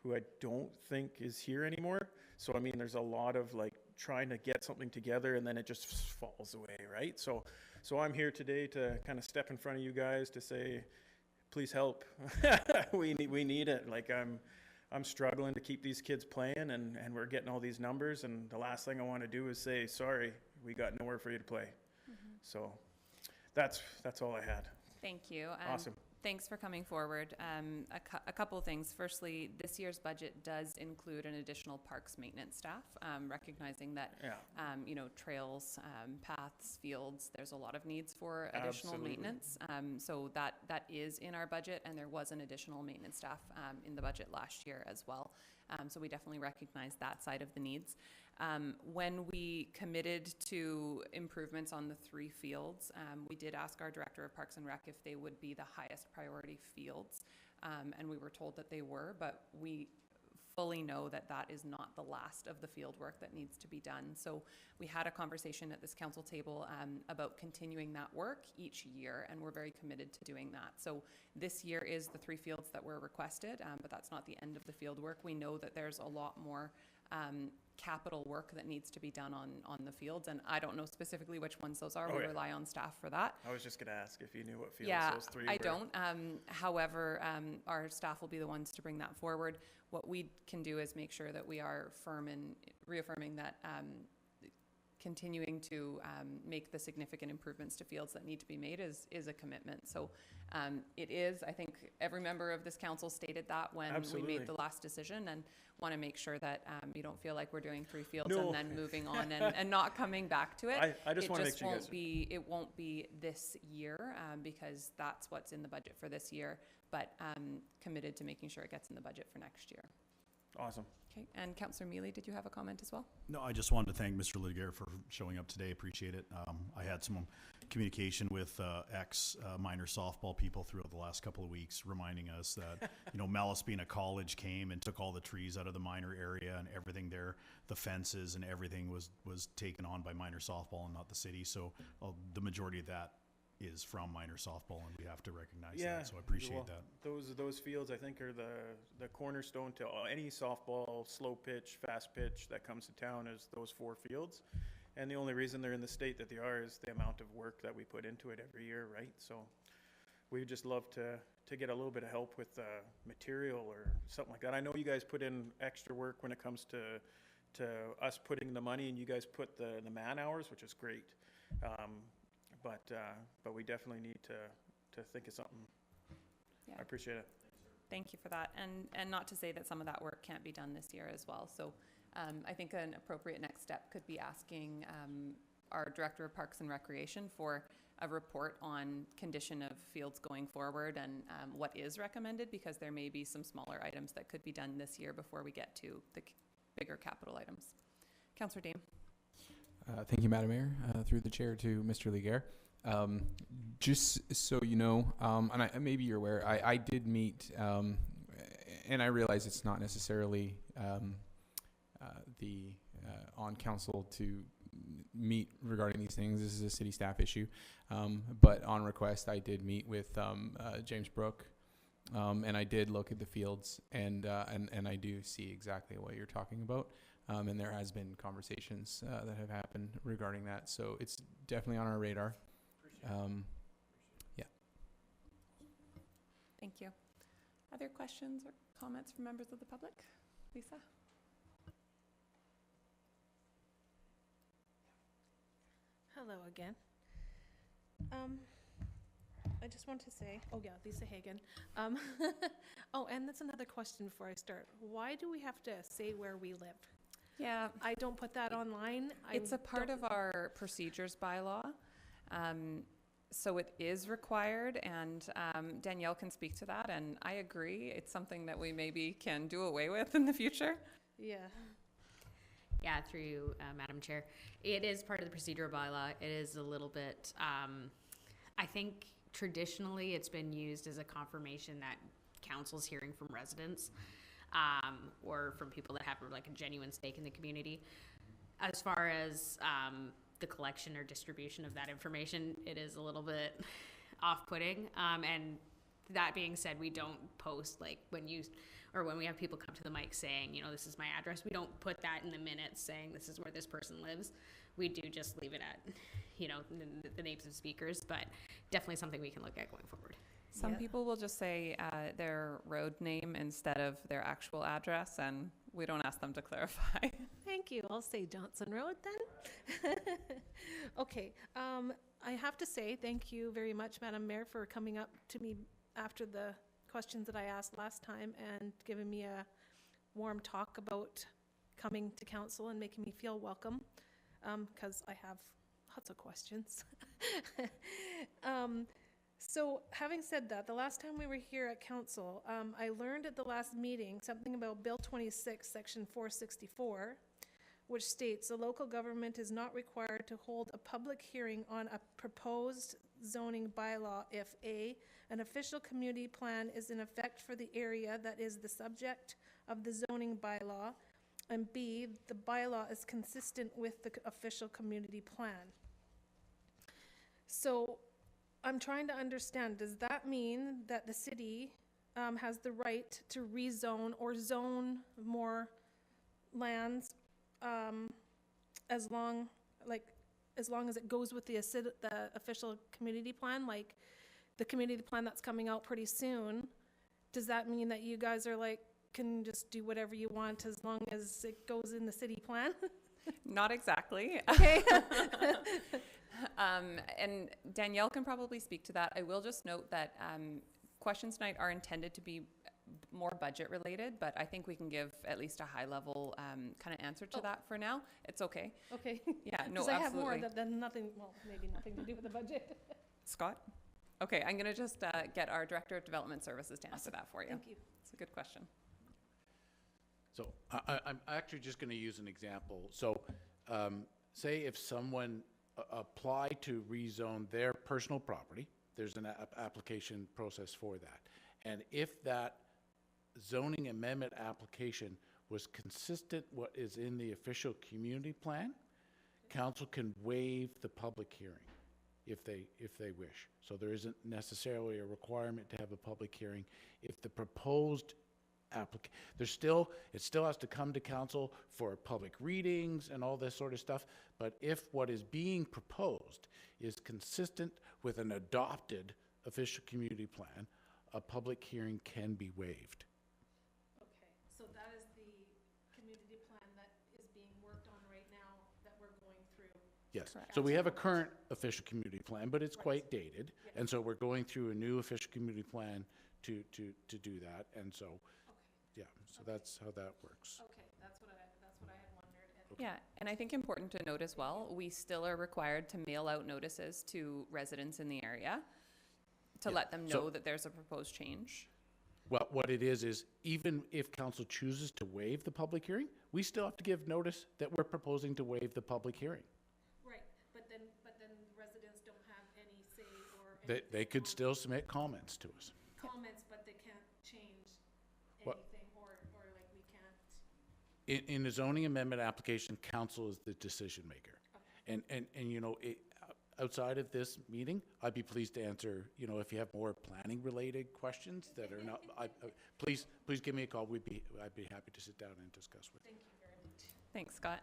who I don't think is here anymore. So I mean, there's a lot of like trying to get something together and then it just falls away, right? So I'm here today to kind of step in front of you guys to say, please help. we need it. Like I'm struggling to keep these kids playing, and we're getting all these numbers, and the last thing I want to do is say, sorry, we got nowhere for you to play. Mm-hmm. So that's all I had. Thank you. Awesome. Thanks for coming forward. A couple of things. Firstly, this year's budget does include an additional parks maintenance staff, recognizing that, you know, trails, paths, fields, there's a lot of needs for additional maintenance. So that is in our budget, and there was an additional maintenance staff in the budget last year as well. So we definitely recognize that side of the needs. When we committed to improvements on the 3 fields, we did ask our Director of Parks and Rec if they would be the highest priority fields, and we were told that they were, but we fully know that that is not the last of the field work that needs to be done. So we had a conversation at this council table about continuing that work each year, and we're very committed to doing that. So this year is the 3 fields that were requested, but that's not the end of the field work. We know that there's a lot more capital work that needs to be done on the fields, and I don't know specifically which ones those are. Oh, We yeah. rely on staff for that. I was just gonna ask if you knew what fields Yeah, those 3 I were. don't. However, our staff will be the ones to bring that forward. What we can do is make sure that we are firm in reaffirming that continuing to make the significant improvements to fields that need to be made is a commitment. So it is, I think every member of this council stated that when we Absolutely. made the last decision, and want to make sure that you don't feel like we're doing 3 fields No. and then moving on and not coming back to it. I just want to make sure you guys. It won't be this year because that's what's in the budget for this year, but committed to making sure it gets in the budget for next year. Awesome. Okay, and Councillor Mealy, did you have a comment as well? No, I just wanted to thank Mr. Lidger for showing up today. Appreciate it. I had some communication with ex-minor softball people throughout the last couple of weeks, reminding us that, Malaspina College came and took all the trees out of the minor area and everything there, the fences and everything was taken on by minor softball and not the city. So the majority of that is from minor softball, and we have to recognize that. So I appreciate that. Those fields, I think, are the cornerstone to any softball, slow pitch, fast pitch that comes to town is those 4 fields. And the only reason they're in the state that they are is the amount of work that we put into it every year, right? So we'd just love to get a little bit of help with material or something like that. I know you guys put in extra work when it comes to us putting the money, and you guys put the man hours, which is great. But we definitely need to think of something. Yeah. I appreciate it. Thank you for that. And not to say that some of that work can't be done this year as well. So I think an appropriate next step could be asking our Director of Parks and Recreation for a report on condition of fields going forward and what is recommended, because there may be some smaller items that could be done this year before we get to the bigger capital items. Councillor Dame. Thank you, Madam Mayor. Through the chair to Mr. Lidger. Just so you know, and maybe you're aware, I did meet, and I realize it's not necessarily the on council to meet regarding these things. This is a city staff issue, but on request, I did meet with James Brooke, and I did look at the fields, and I do see exactly what you're talking about. And there has been conversations that have happened regarding that, so it's definitely on our radar. Yeah. Thank you. Other questions or comments from members of the public? Lisa? Hello again. I just want to say, Lisa Hagan. And that's another question before I start. Why do we have to say where we live? Yeah. I don't put that online. It's a part of our procedures bylaw. So it is required, and Danielle can speak to that, and I agree. It's something that we maybe can do away with in the future. Yeah. Yeah, through you, Madam Chair. It is part of the procedural bylaw. It is a little bit, I think traditionally it's been used as a confirmation that council's hearing from residents or from people that have like a genuine stake in the community. As far as the collection or distribution of that information, it is a little bit off-putting. And that being said, we don't post like when we have people come to the mic saying, this is my address, we don't put that in the minutes saying this is where this person lives. We do just leave it at, the names of speakers, but definitely something we can look at going forward. Some people will just say their road name instead of their actual address, and we don't ask them to clarify. Thank you. I'll say Johnson Road then. Okay. I have to say thank you very much, Madam Mayor, for coming up to me after the questions that I asked last time and giving me a warm talk about coming to council and making me feel welcome, because I have lots of questions. So having said that, the last time we were here at council, I learned at the last meeting something about Bill 26, Section 464, which states the local government is not required to hold a public hearing on a proposed zoning bylaw if A, an official community plan is in effect for the area that is the subject of the zoning bylaw, and B, the bylaw is consistent with the official community plan. So I'm trying to understand, does that mean that the city has the right to rezone or zone more lands as long as it goes with the official community plan, like the community plan that's coming out pretty soon? Does that mean that you guys are like, can just do whatever you want as long as it goes in the city plan? Not exactly. Okay. And Danielle can probably speak to that. I will just note that questions tonight are intended to be more budget related, but I think we can give at least a high level kind of answer to that for now. It's okay. Okay. Yeah, no, Because I have absolutely. more than nothing, well, maybe nothing to do with the budget. Scott? Okay, I'm going to just get our Director of Development Services to answer that for you. Thank you. It's a good question. So I'm actually just going to use an example. So say if someone applied to rezone their personal property, there's an application process for that. And if that zoning amendment application was consistent what is in the official community plan, council can waive the public hearing if they wish. So there isn't necessarily a requirement to have a public hearing. If the proposed it still has to come to council for public readings and all this sort of stuff, but if what is being proposed is consistent with an adopted official community plan, a public hearing can be waived. Okay, so that is the community plan that is being worked on right now that we're going through. Yes, Correct. so we have a current official community plan, but it's Right. quite dated, Yeah. and so we're going through a new official community plan to do that, and so, yeah, so that's how that works. Okay, that's what I had wondered. And Yeah, and I think important to note as well, we still are required to mail out notices to residents in the area to Yeah, let them so- know that there's a proposed change. Well, what it is even if council chooses to waive the public hearing, we still have to give notice that we're proposing to waive the public hearing. Right, but then residents don't have any say or They could still submit comments to us. comments, but they can't change What- anything or like we can't. In a zoning amendment application, council is the decision maker. And you know, outside of this meeting, I'd be pleased to answer, you know, if you have more planning related questions that are not, please give me a call. I'd be happy to sit down and discuss with you. Thank you very much. Thanks, Scott.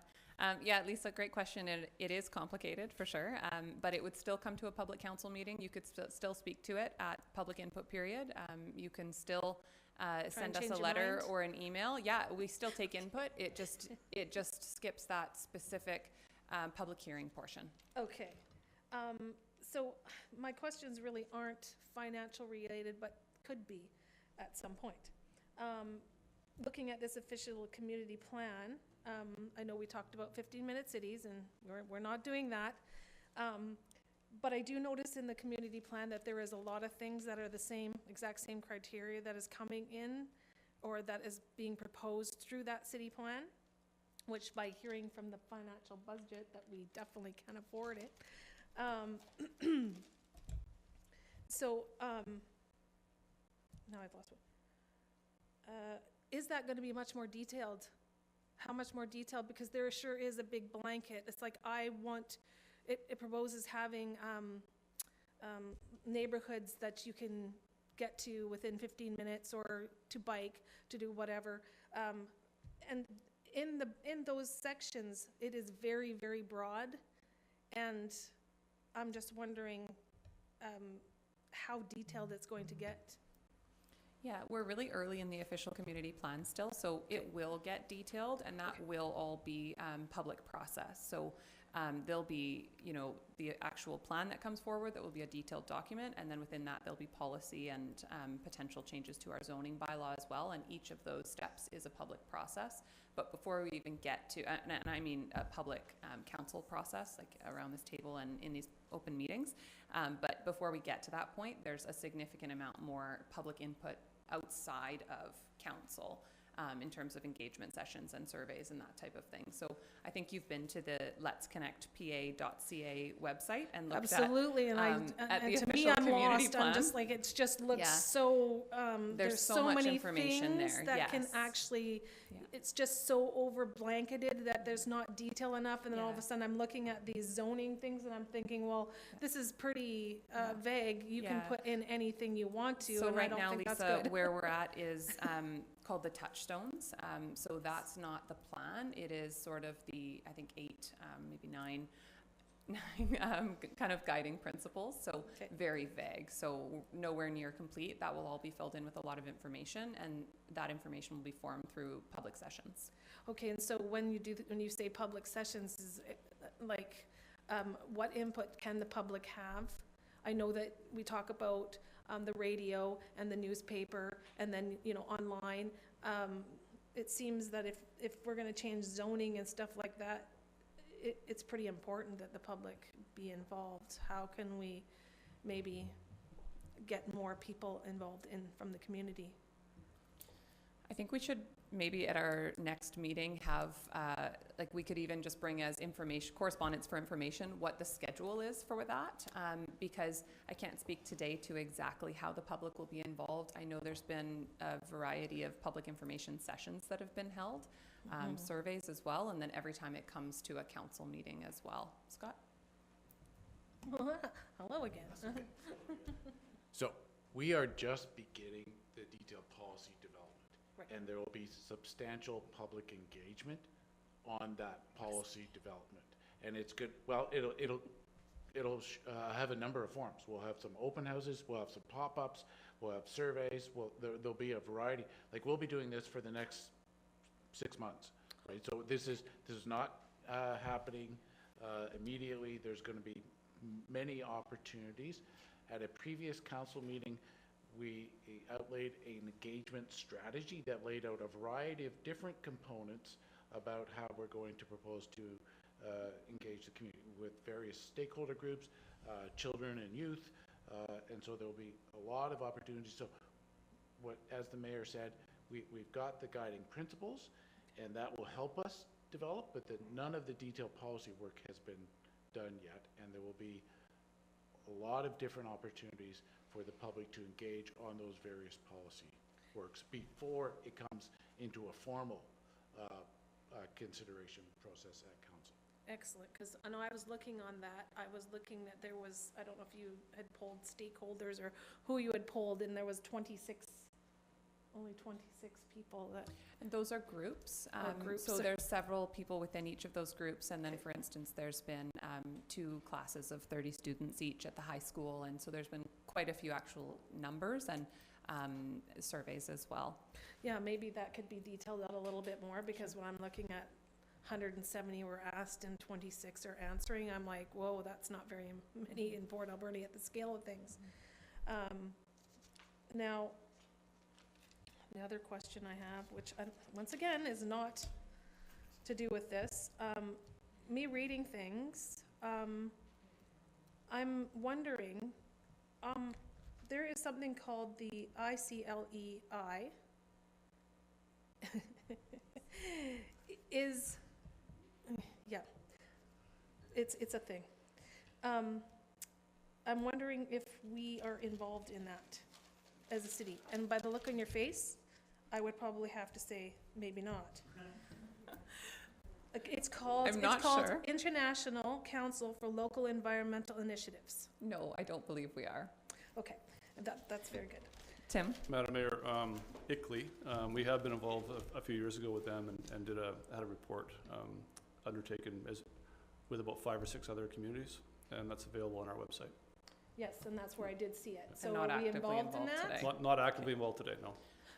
Yeah, Lisa, great question. It is complicated for sure, but it would still come to a public council meting. You could still speak to it at public input period. You can still send us change a your letter mind? or an email. Yeah, we still take input. It just skips that specific public hearing portion. Okay, so my questions really aren't financial related, but could be at some point. Looking at this official community plan, I know we talked about 15-minute cities, and we're not doing that. But I do notice in the community plan that there is a lot of things that are the exact same criteria that is coming in, or that is being proposed through that city plan, which by hearing from the financial budget, that we definitely can afford it. So, now I've lost one. Is that gonna be much more detailed? How much more detailed? Because there sure is a big blanket. It's like it proposes having neighborhoods that you can get to within 15 minutes or to bike, to do whatever. And in those sections, it is very, very broad. And I'm just wondering how detailed it's going to get. Yeah, we're really early in the official community plan still, so it will get detailed, and that will all be public process. So there'll be, you know, the actual plan that comes forward that will be a detailed document, and then within that there'll be policy and potential changes to our zoning bylaw as well, and each of those steps is a public process. But before we even get to, and I mean a public council process, like around this table and in these open meetings, but before we get to that point, there's a significant amount more public input outside of council in terms of engagement sessions and surveys and that type of thing. So I think you've been to the letsconnectpa.ca website and looked Absolutely, and at the to me, official I'm community lost. plan. I'm just like, it just looks Yeah. so, There's so much many information things there, that can yes. actually, Yeah. it's just so over blanketed that there's not detail enough, and then all of Yeah. a sudden I'm looking at these zoning things and I'm thinking, well, this is pretty Yeah. vague. You can Yeah. put in anything you want to, So and I right don't now, think that's Lisa, good. where we're at is called the touchstones. So that's not the plan. It is sort of the, I think, 8, maybe 9 kind of guiding principles. So Okay. very vague. So nowhere near complete. That will all be filled in with a lot of information, and that information will be formed through public sessions. Okay, and so when you say public sessions, is it, like, what input can the public have? I know that we talk about the radio and the newspaper, and then, online. It seems that if we're gonna change zoning and stuff like that, it's pretty important that the public be involved. How can we maybe get more people involved from the community? I think we should maybe at our next meeting have, we could even just bring as correspondence for information, what the schedule is for that. Because I can't speak today to exactly how the public will be involved. I know there's been a variety of public information sessions that have been held, surveys as well, and then every time it comes to a council meeting as well. Scott? Hello again. So we are just beginning the detailed policy development. Right. And there will be substantial public engagement on that policy development. And it's good, well, it'll have a number of forms. We'll have some open houses, we'll have some pop-ups, we'll have surveys, there'll be a variety. Like, we'll be doing this for the next 6 months, right? So this is not happening immediately. There's gonna be many opportunities. At a previous council meeting, we outlaid an engagement strategy that laid out a variety of different components about how we're going to propose to engage the community with various stakeholder groups, children and youth, and so there'll be a lot of opportunities. So as the mayor said, we've got the guiding principles, and that will help us develop, but none of the detailed policy work has been done yet, and there will be a lot of different opportunities for the public to engage on those various policy works before it comes into a formal consideration process at council. Excellent, because I know I was looking on that. I was looking that there was, I don't know if you had polled stakeholders or who you had polled, and there was only 26 people that. And those are groups. Groups. So there's several people within each of those groups. And then, for instance, there's been 2 classes of 30 students each at the high school. And so there's been quite a few actual numbers and surveys as well. Yeah, maybe that could be detailed out a little bit more, because when I'm looking at 170 were asked and 26 are answering, I'm like, whoa, that's not very many in Port Alberni at the scale of things. Now, the other question I have, which once again is not to do with this, me reading things, I'm wondering, there is something called the ICLEI. It's a thing. I'm wondering if we are involved in that as a city. And by the look on your face, I would probably have to say maybe not. It's called sure. International Council for Local Environmental Initiatives. No, I don't believe we are. Okay, that's very good. Tim? Madam Mayor, ICLEI, we have been involved a few years ago with them and had a report undertaken with about 5 or 6 other communities, and that's available on our website. Yes, and that's where I did see it. So And not are we actively involved in involved that? today. Not actively involved today, no.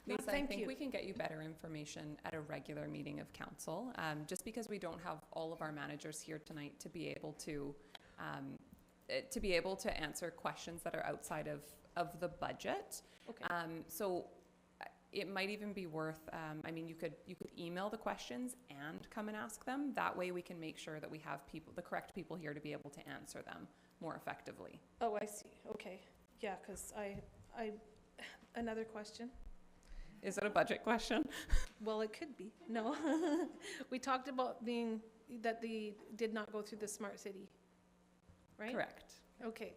Lisa, I thank think you. we can get you better information at a regular meeting of council, just because we don't have all of our managers here tonight to be able to answer questions that are outside of the budget. Okay. So it might even be worth, you could email the questions and come and ask them. That way we can make sure that we have the correct people here to be able to answer them more effectively. Oh, I see. Okay. Yeah, because I another question. Is it a budget question? Well, it could be. No. We talked about that the did not go through the smart city, right? Correct. Okay.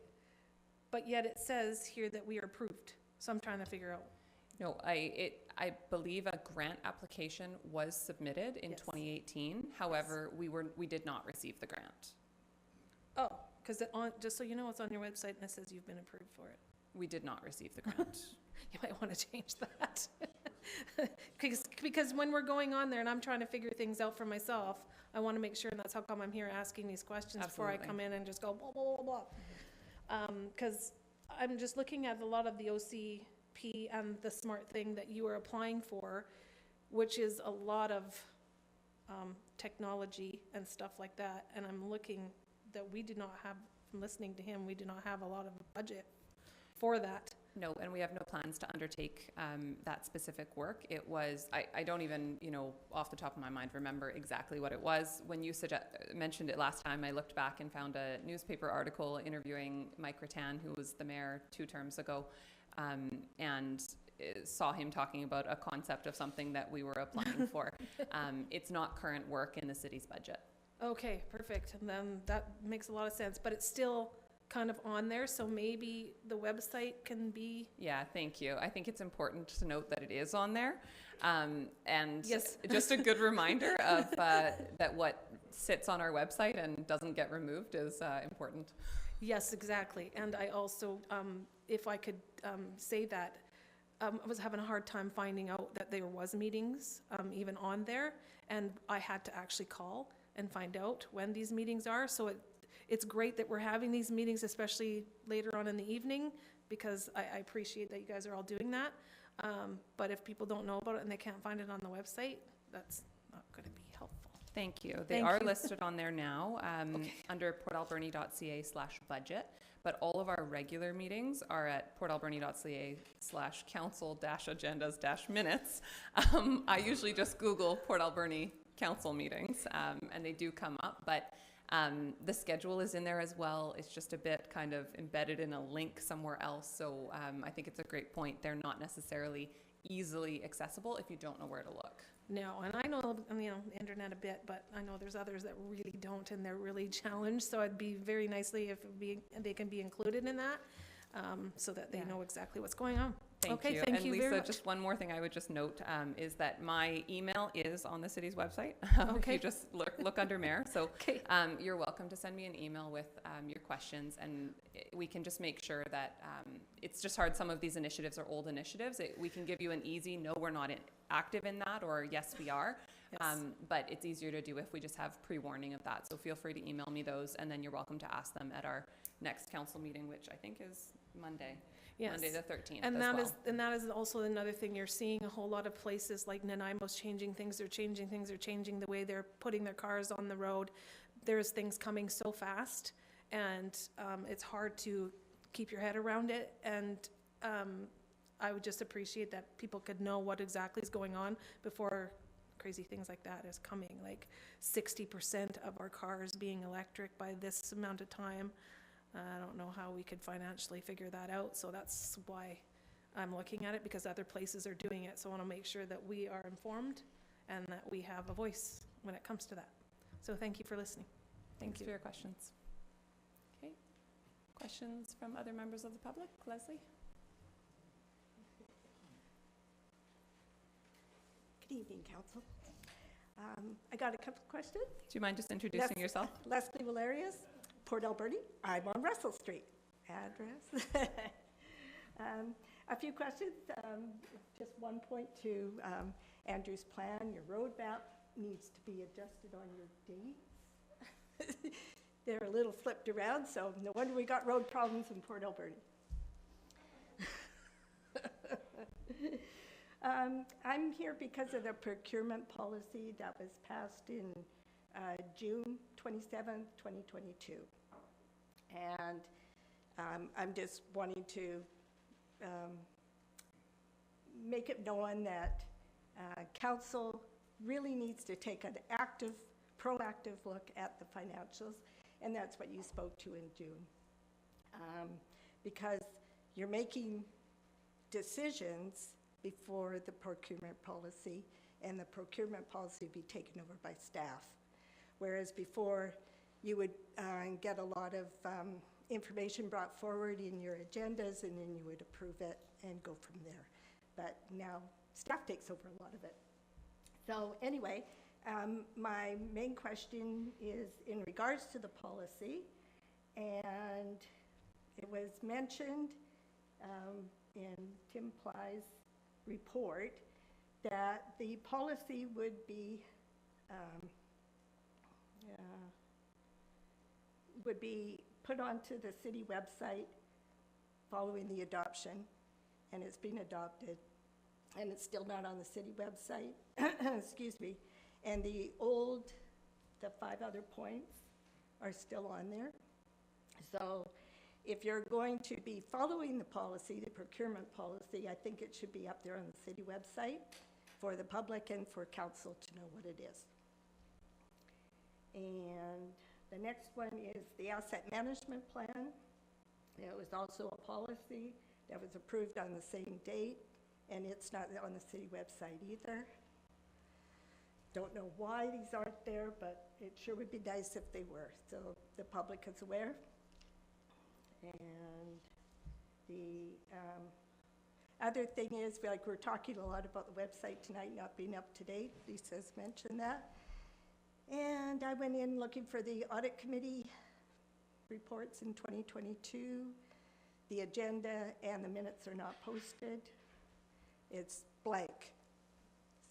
But yet it says here that we are approved. So I'm trying to figure out. No, I believe a grant application was submitted in Yes. 2018. However, we did not receive the grant. Oh, because just so you know, it's on your website and it says you've been approved for it. We did not receive the grant. You might want to change that. Because when we're going on there and I'm trying to figure things out for myself, I want to make sure, and that's how come I'm here asking these questions before I Absolutely. come in and just go blah, blah, blah, blah. Because I'm just looking at a lot of the OCP and the smart thing that you are applying for, which is a lot of technology and stuff like that. And I'm looking that we do not have, from listening to him, we do not have a lot of a budget for that. No, and we have no plans to undertake that specific work. It was, I don't even, off the top of my mind, remember exactly what it was. When you mentioned it last time, I looked back and found a newspaper article interviewing Mike Rattan, who was the mayor 2 terms ago, and saw him talking about a concept of something that we were applying for. It's not current work in the city's budget. Okay, perfect. And then that makes a lot of sense, but it's still kind of on there, so maybe the website can be. Yeah, thank you. I think it's important to note that it is on there. And Yes. just a good reminder of that what sits on our website and doesn't get removed is important. Yes, exactly. And I also, if I could say that, I was having a hard time finding out that there was meetings even on there, and I had to actually call and find out when these meetings are. So it's great that we're having these meetings, especially later on in the evening, because I appreciate that you guys are all doing that. But if people don't know about it and they can't find it on the website, that's not going to be helpful. Thank you. They Thank are you. listed on there now Okay. under portalberni.ca/budget, but all of our regular meetings are at portalberni.ca/council-agendas-minutes. I usually just Google Port Alberni council meetings, and they do come up, but the schedule is in there as well. It's just a bit kind of embedded in a link somewhere else. So I think it's a great point. They're not necessarily easily accessible if you don't know where to look. No, and I know, internet a bit, but I know there's others that really don't, and they're really challenged. So it'd be very nicely if they can be included in that, so that they Yeah. know exactly what's going on. Thank Okay, you. thank And you Lisa, very much. just one more thing I would just note is that my email is on the city's website. If Okay. you just look under mayor. So Okay. you're welcome to send me an email with your questions, and we can just make sure that it's just hard. Some of these initiatives are old initiatives. We can give you an easy, no, we're not active in that, or yes, we are. Yes. But it's easier to do if we just have pre-warning of that. So feel free to email me those, and then you're welcome to ask them at our next council meeting, which I think is Monday. Yes. Monday the 13th And as that well. is, and that is also another thing, you're seeing a whole lot of places like Nanaimo's changing things, they're changing the way they're putting their cars on the road. There's things coming so fast, and it's hard to keep your head around it, and I would just appreciate that people could know what exactly is going on before crazy things like that is coming, like 60% of our cars being electric by this amount of time. I don't know how we could financially figure that out, so that's why I'm looking at it, because other places are doing it. So I want to make sure that we are informed and that we have a voice when it comes to that. So thank you for listening. Thanks for your questions. Okay. Questions from other members of the public? Leslie? Good evening, Council. I got a couple of questions. Do you mind just introducing yourself? Leslie Valerius, Port Alberni. I'm on Russell Street. Address. A few questions. Just one point to Andrew's plan. Your road map needs to be adjusted on your dates. They're a little flipped around, so no wonder we got road problems in Port Alberni. I'm here because of the procurement policy that was passed in June 27th, 2022. And I'm just wanting to make it known that council really needs to take an active, proactive look at the financials, and that's what you spoke to in June. Because you're making decisions before the procurement policy, and the procurement policy be taken over by staff. Whereas before, you would get a lot of information brought forward in your agendas, and then you would approve it and go from there. But now, staff takes over a lot of it. So anyway, my main question is in regards to the policy, and it was mentioned in Tim Ply's report that the policy would be put onto the city website following the adoption, and it's been adopted, and it's still not on the city website. Excuse me. And the 5 other points are still on there. So if you're going to be following the policy, the procurement policy, I think it should be up there on the city website for the public and for council to know what it is. And the next one is the asset management plan. It was also a policy that was approved on the same date, and it's not on the city website either. Don't know why these aren't there, but it sure would be nice if they were, so the public is aware. And the other thing is, like, we're talking a lot about the website tonight not being up to date. Lisa's mentioned that. And I went in looking for the audit committee reports in 2022. The agenda and the minutes are not posted. It's blank.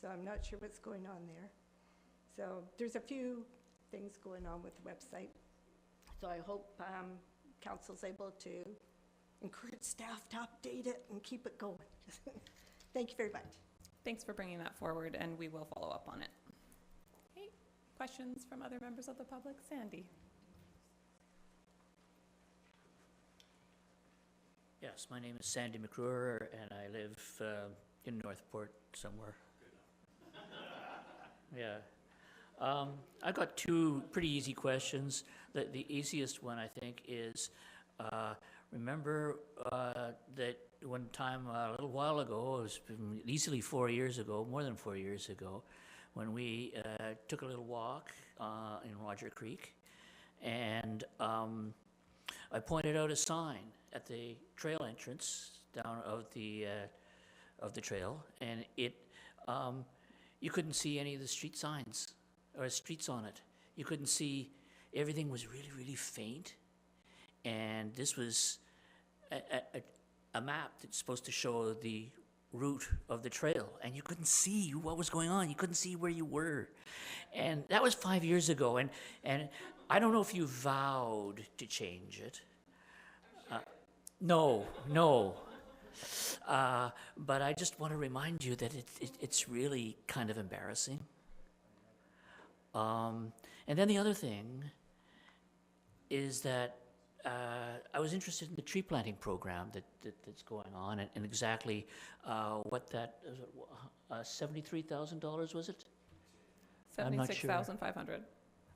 So I'm not sure what's going on there. So there's a few things going on with the website. So I hope council's able to encourage staff to update it and keep it going. Thank you very much. Thanks for bringing that forward, and we will follow up on it. Okay, questions from other members of the public? Sandy. Yes, my name is Sandy McClure, and I live in Northport somewhere. Yeah. I've got 2 pretty easy questions. The easiest one, I think, is remember that one time a little while ago, it was easily 4 years ago, more than 4 years ago, when we took a little walk in Roger Creek, and I pointed out a sign at the trail entrance down of the trail, and it you couldn't see any of the street signs or streets on it. You couldn't see. Everything was really, really faint, and this was a map that's supposed to show the route of the trail, and you couldn't see what was going on. You couldn't see where you were, and that was 5 years ago. And I don't know if you vowed to change it. No. But I just want to remind you that it's really kind of embarrassing. And then the other thing is that I was interested in the tree planting program that's going on, and exactly what that $73,000 was it? 76,500.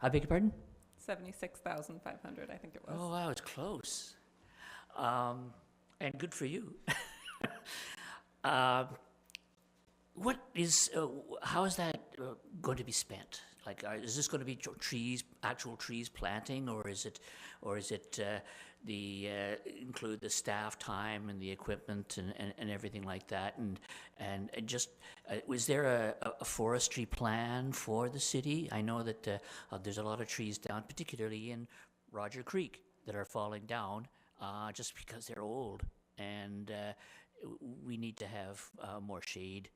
I beg your pardon? 76,500, I think it was. Oh, wow, it's close. And good for you. What is? How is that going to be spent? Like, is this going to be actual trees planting, or is it include the staff time and the equipment and everything like that? And just was there a forestry plan for the city? I know that there's a lot of trees down, particularly in Roger Creek, that are falling down just because they're old, and we need to have more shade.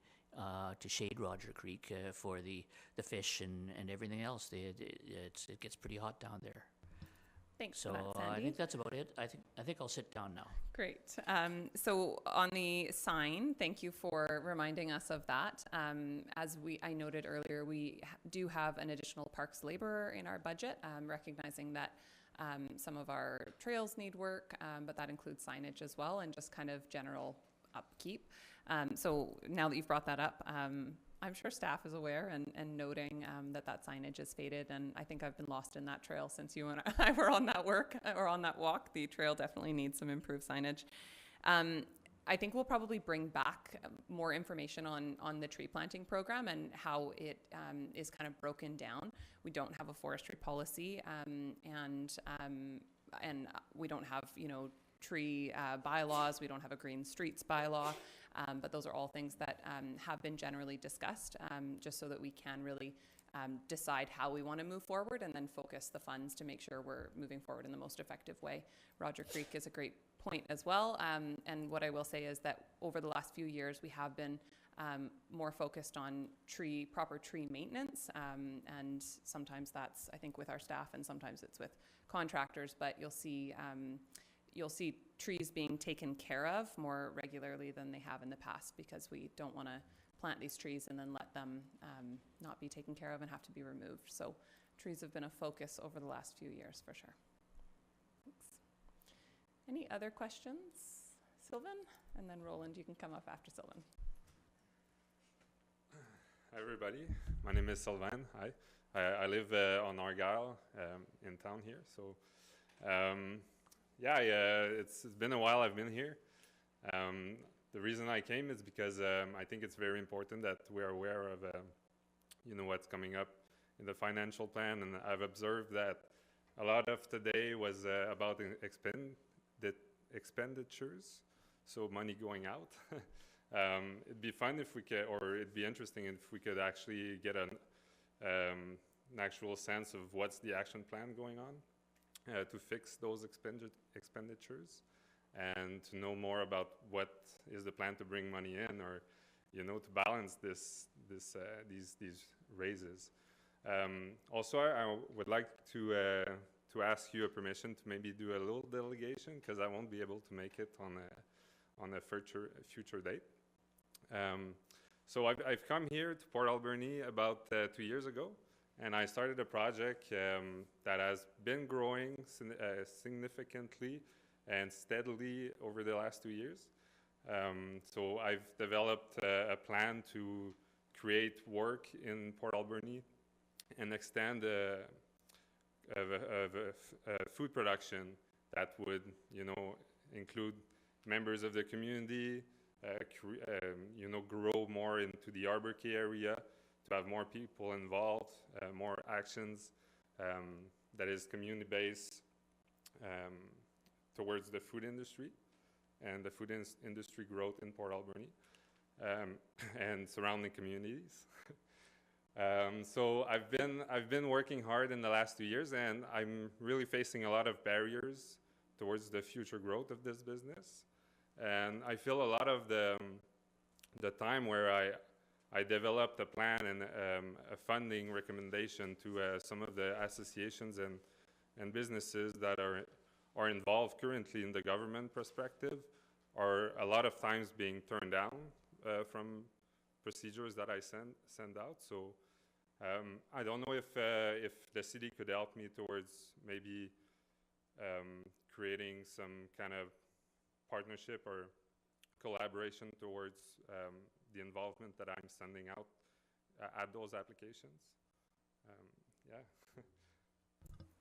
To shade Roger Creek for the fish and everything else. It gets pretty hot down there. Thanks so for that, Sandy. I think that's about it. I think I'll sit down now. Great. So on the sign, thank you for reminding us of that. As I noted earlier, we do have an additional parks laborer in our budget, recognizing that some of our trails need work, but that includes signage as well, and just kind of general upkeep. So now that you've brought that up, I'm sure staff is aware and noting that signage is faded, and I think I've been lost in that trail since you and I were on that walk. The trail definitely needs some improved signage. I I think we'll probably bring back more information on the tree planting program and how it is kind of broken down. We don't have a forestry policy, and we don't have, you know, tree bylaws. We don't have a green streets bylaw, but those are all things that have been generally discussed, just so that we can really decide how we want to move forward and then focus the funds to make sure we're moving forward in the most effective way. Roger Creek is a great point as well. And what I will say is that over the last few years, we have been more focused on proper tree maintenance. And sometimes that's, I think, with our staff, and sometimes it's with contractors, but you'll see trees being taken care of more regularly than they have in the past, because we don't want to plant these trees and then let them not be taken care of and have to be removed. So trees have been a focus over the last few years for sure. Thanks. Any other questions? Sylvan? And then Roland, you can come up after Sylvan. Hi everybody, my name is Sylvain. Hi, I live on Argyle in town here. So it's been a while I've been here. The reason I came is because I think it's very important that we're aware of you know, what's coming up in the financial plan, and I've observed that a lot of today was about expenditures, so money going out. It'd be fun if we could, or it'd be interesting if we could actually get an actual sense of what's the action plan going on to fix those expenditures, and to know more about what is the plan to bring money in, or, you know, to balance these raises. Also, I would like to ask you a permission to maybe do a little delegation, because I won't be able to make it on a future date. So I've come here to Port Alberni about 2 years ago, and I started a project that has been growing significantly and steadily over the last 2 years. So I've developed a plan to create work in Port Alberni and extend food production that would, you know, include members of the community, you know, grow more into the Alberni area, to have more people involved, more actions that is community-based towards the food industry and the food industry growth in Port Alberni and surrounding communities. So I've been working hard in the last 2 years, and I'm really facing a lot of barriers towards the future growth of this business. And I feel a lot of the time where I developed a plan and a funding recommendation to some of the associations and businesses that are involved currently in the government perspective, are a lot of times being turned down from procedures that I send out. So I don't know if the city could help me towards maybe creating some kind of partnership or collaboration towards the involvement that I'm sending out at those applications. Yeah.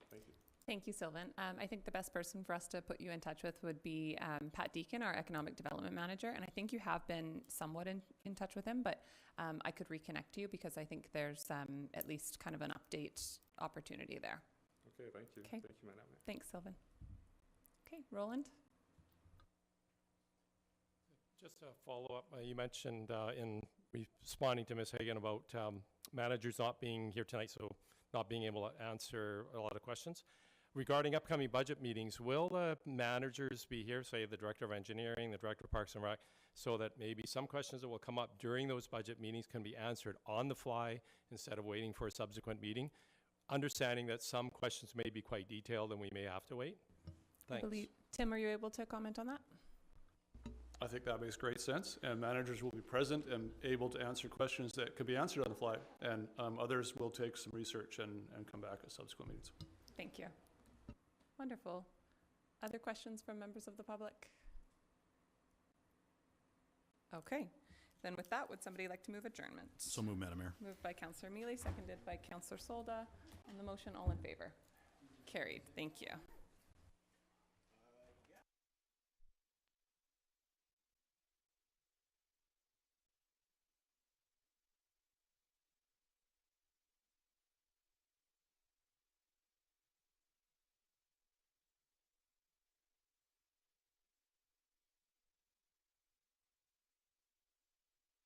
Thank you. Thank you, Sylvan. I think the best person for us to put you in touch with would be Pat Deacon, our Economic Development Manager. And I think you have been somewhat in touch with him, but I could reconnect you, because I think there's at least kind of an update opportunity there. Okay, thank you. Okay. Thank you, Madam. Thanks, Sylvan. Okay, Roland? Just a follow-up, you mentioned in responding to Ms. Hagan about managers not being here tonight, so not being able to answer a lot of questions. Regarding upcoming budget meetings, will the managers be here, say the Director of Engineering, the Director of Parks and Rec, so that maybe some questions that will come up during those budget meetings can be answered on the fly instead of waiting for a subsequent meeting? Understanding that some questions may be quite detailed and we may have to wait. Thanks. Tim, are you able to comment on that? I think that makes great sense, and managers will be present and able to answer questions that could be answered on the fly, and others will take some research and come back at subsequent meetings. Thank you. Wonderful. Other questions from members of the public? Okay. Then with that, would somebody like to move adjournment? So moved, Madam Mayor. Moved by Councillor Mealy, seconded by Councillor Solda. On the motion, all in favor? Carried. Thank you.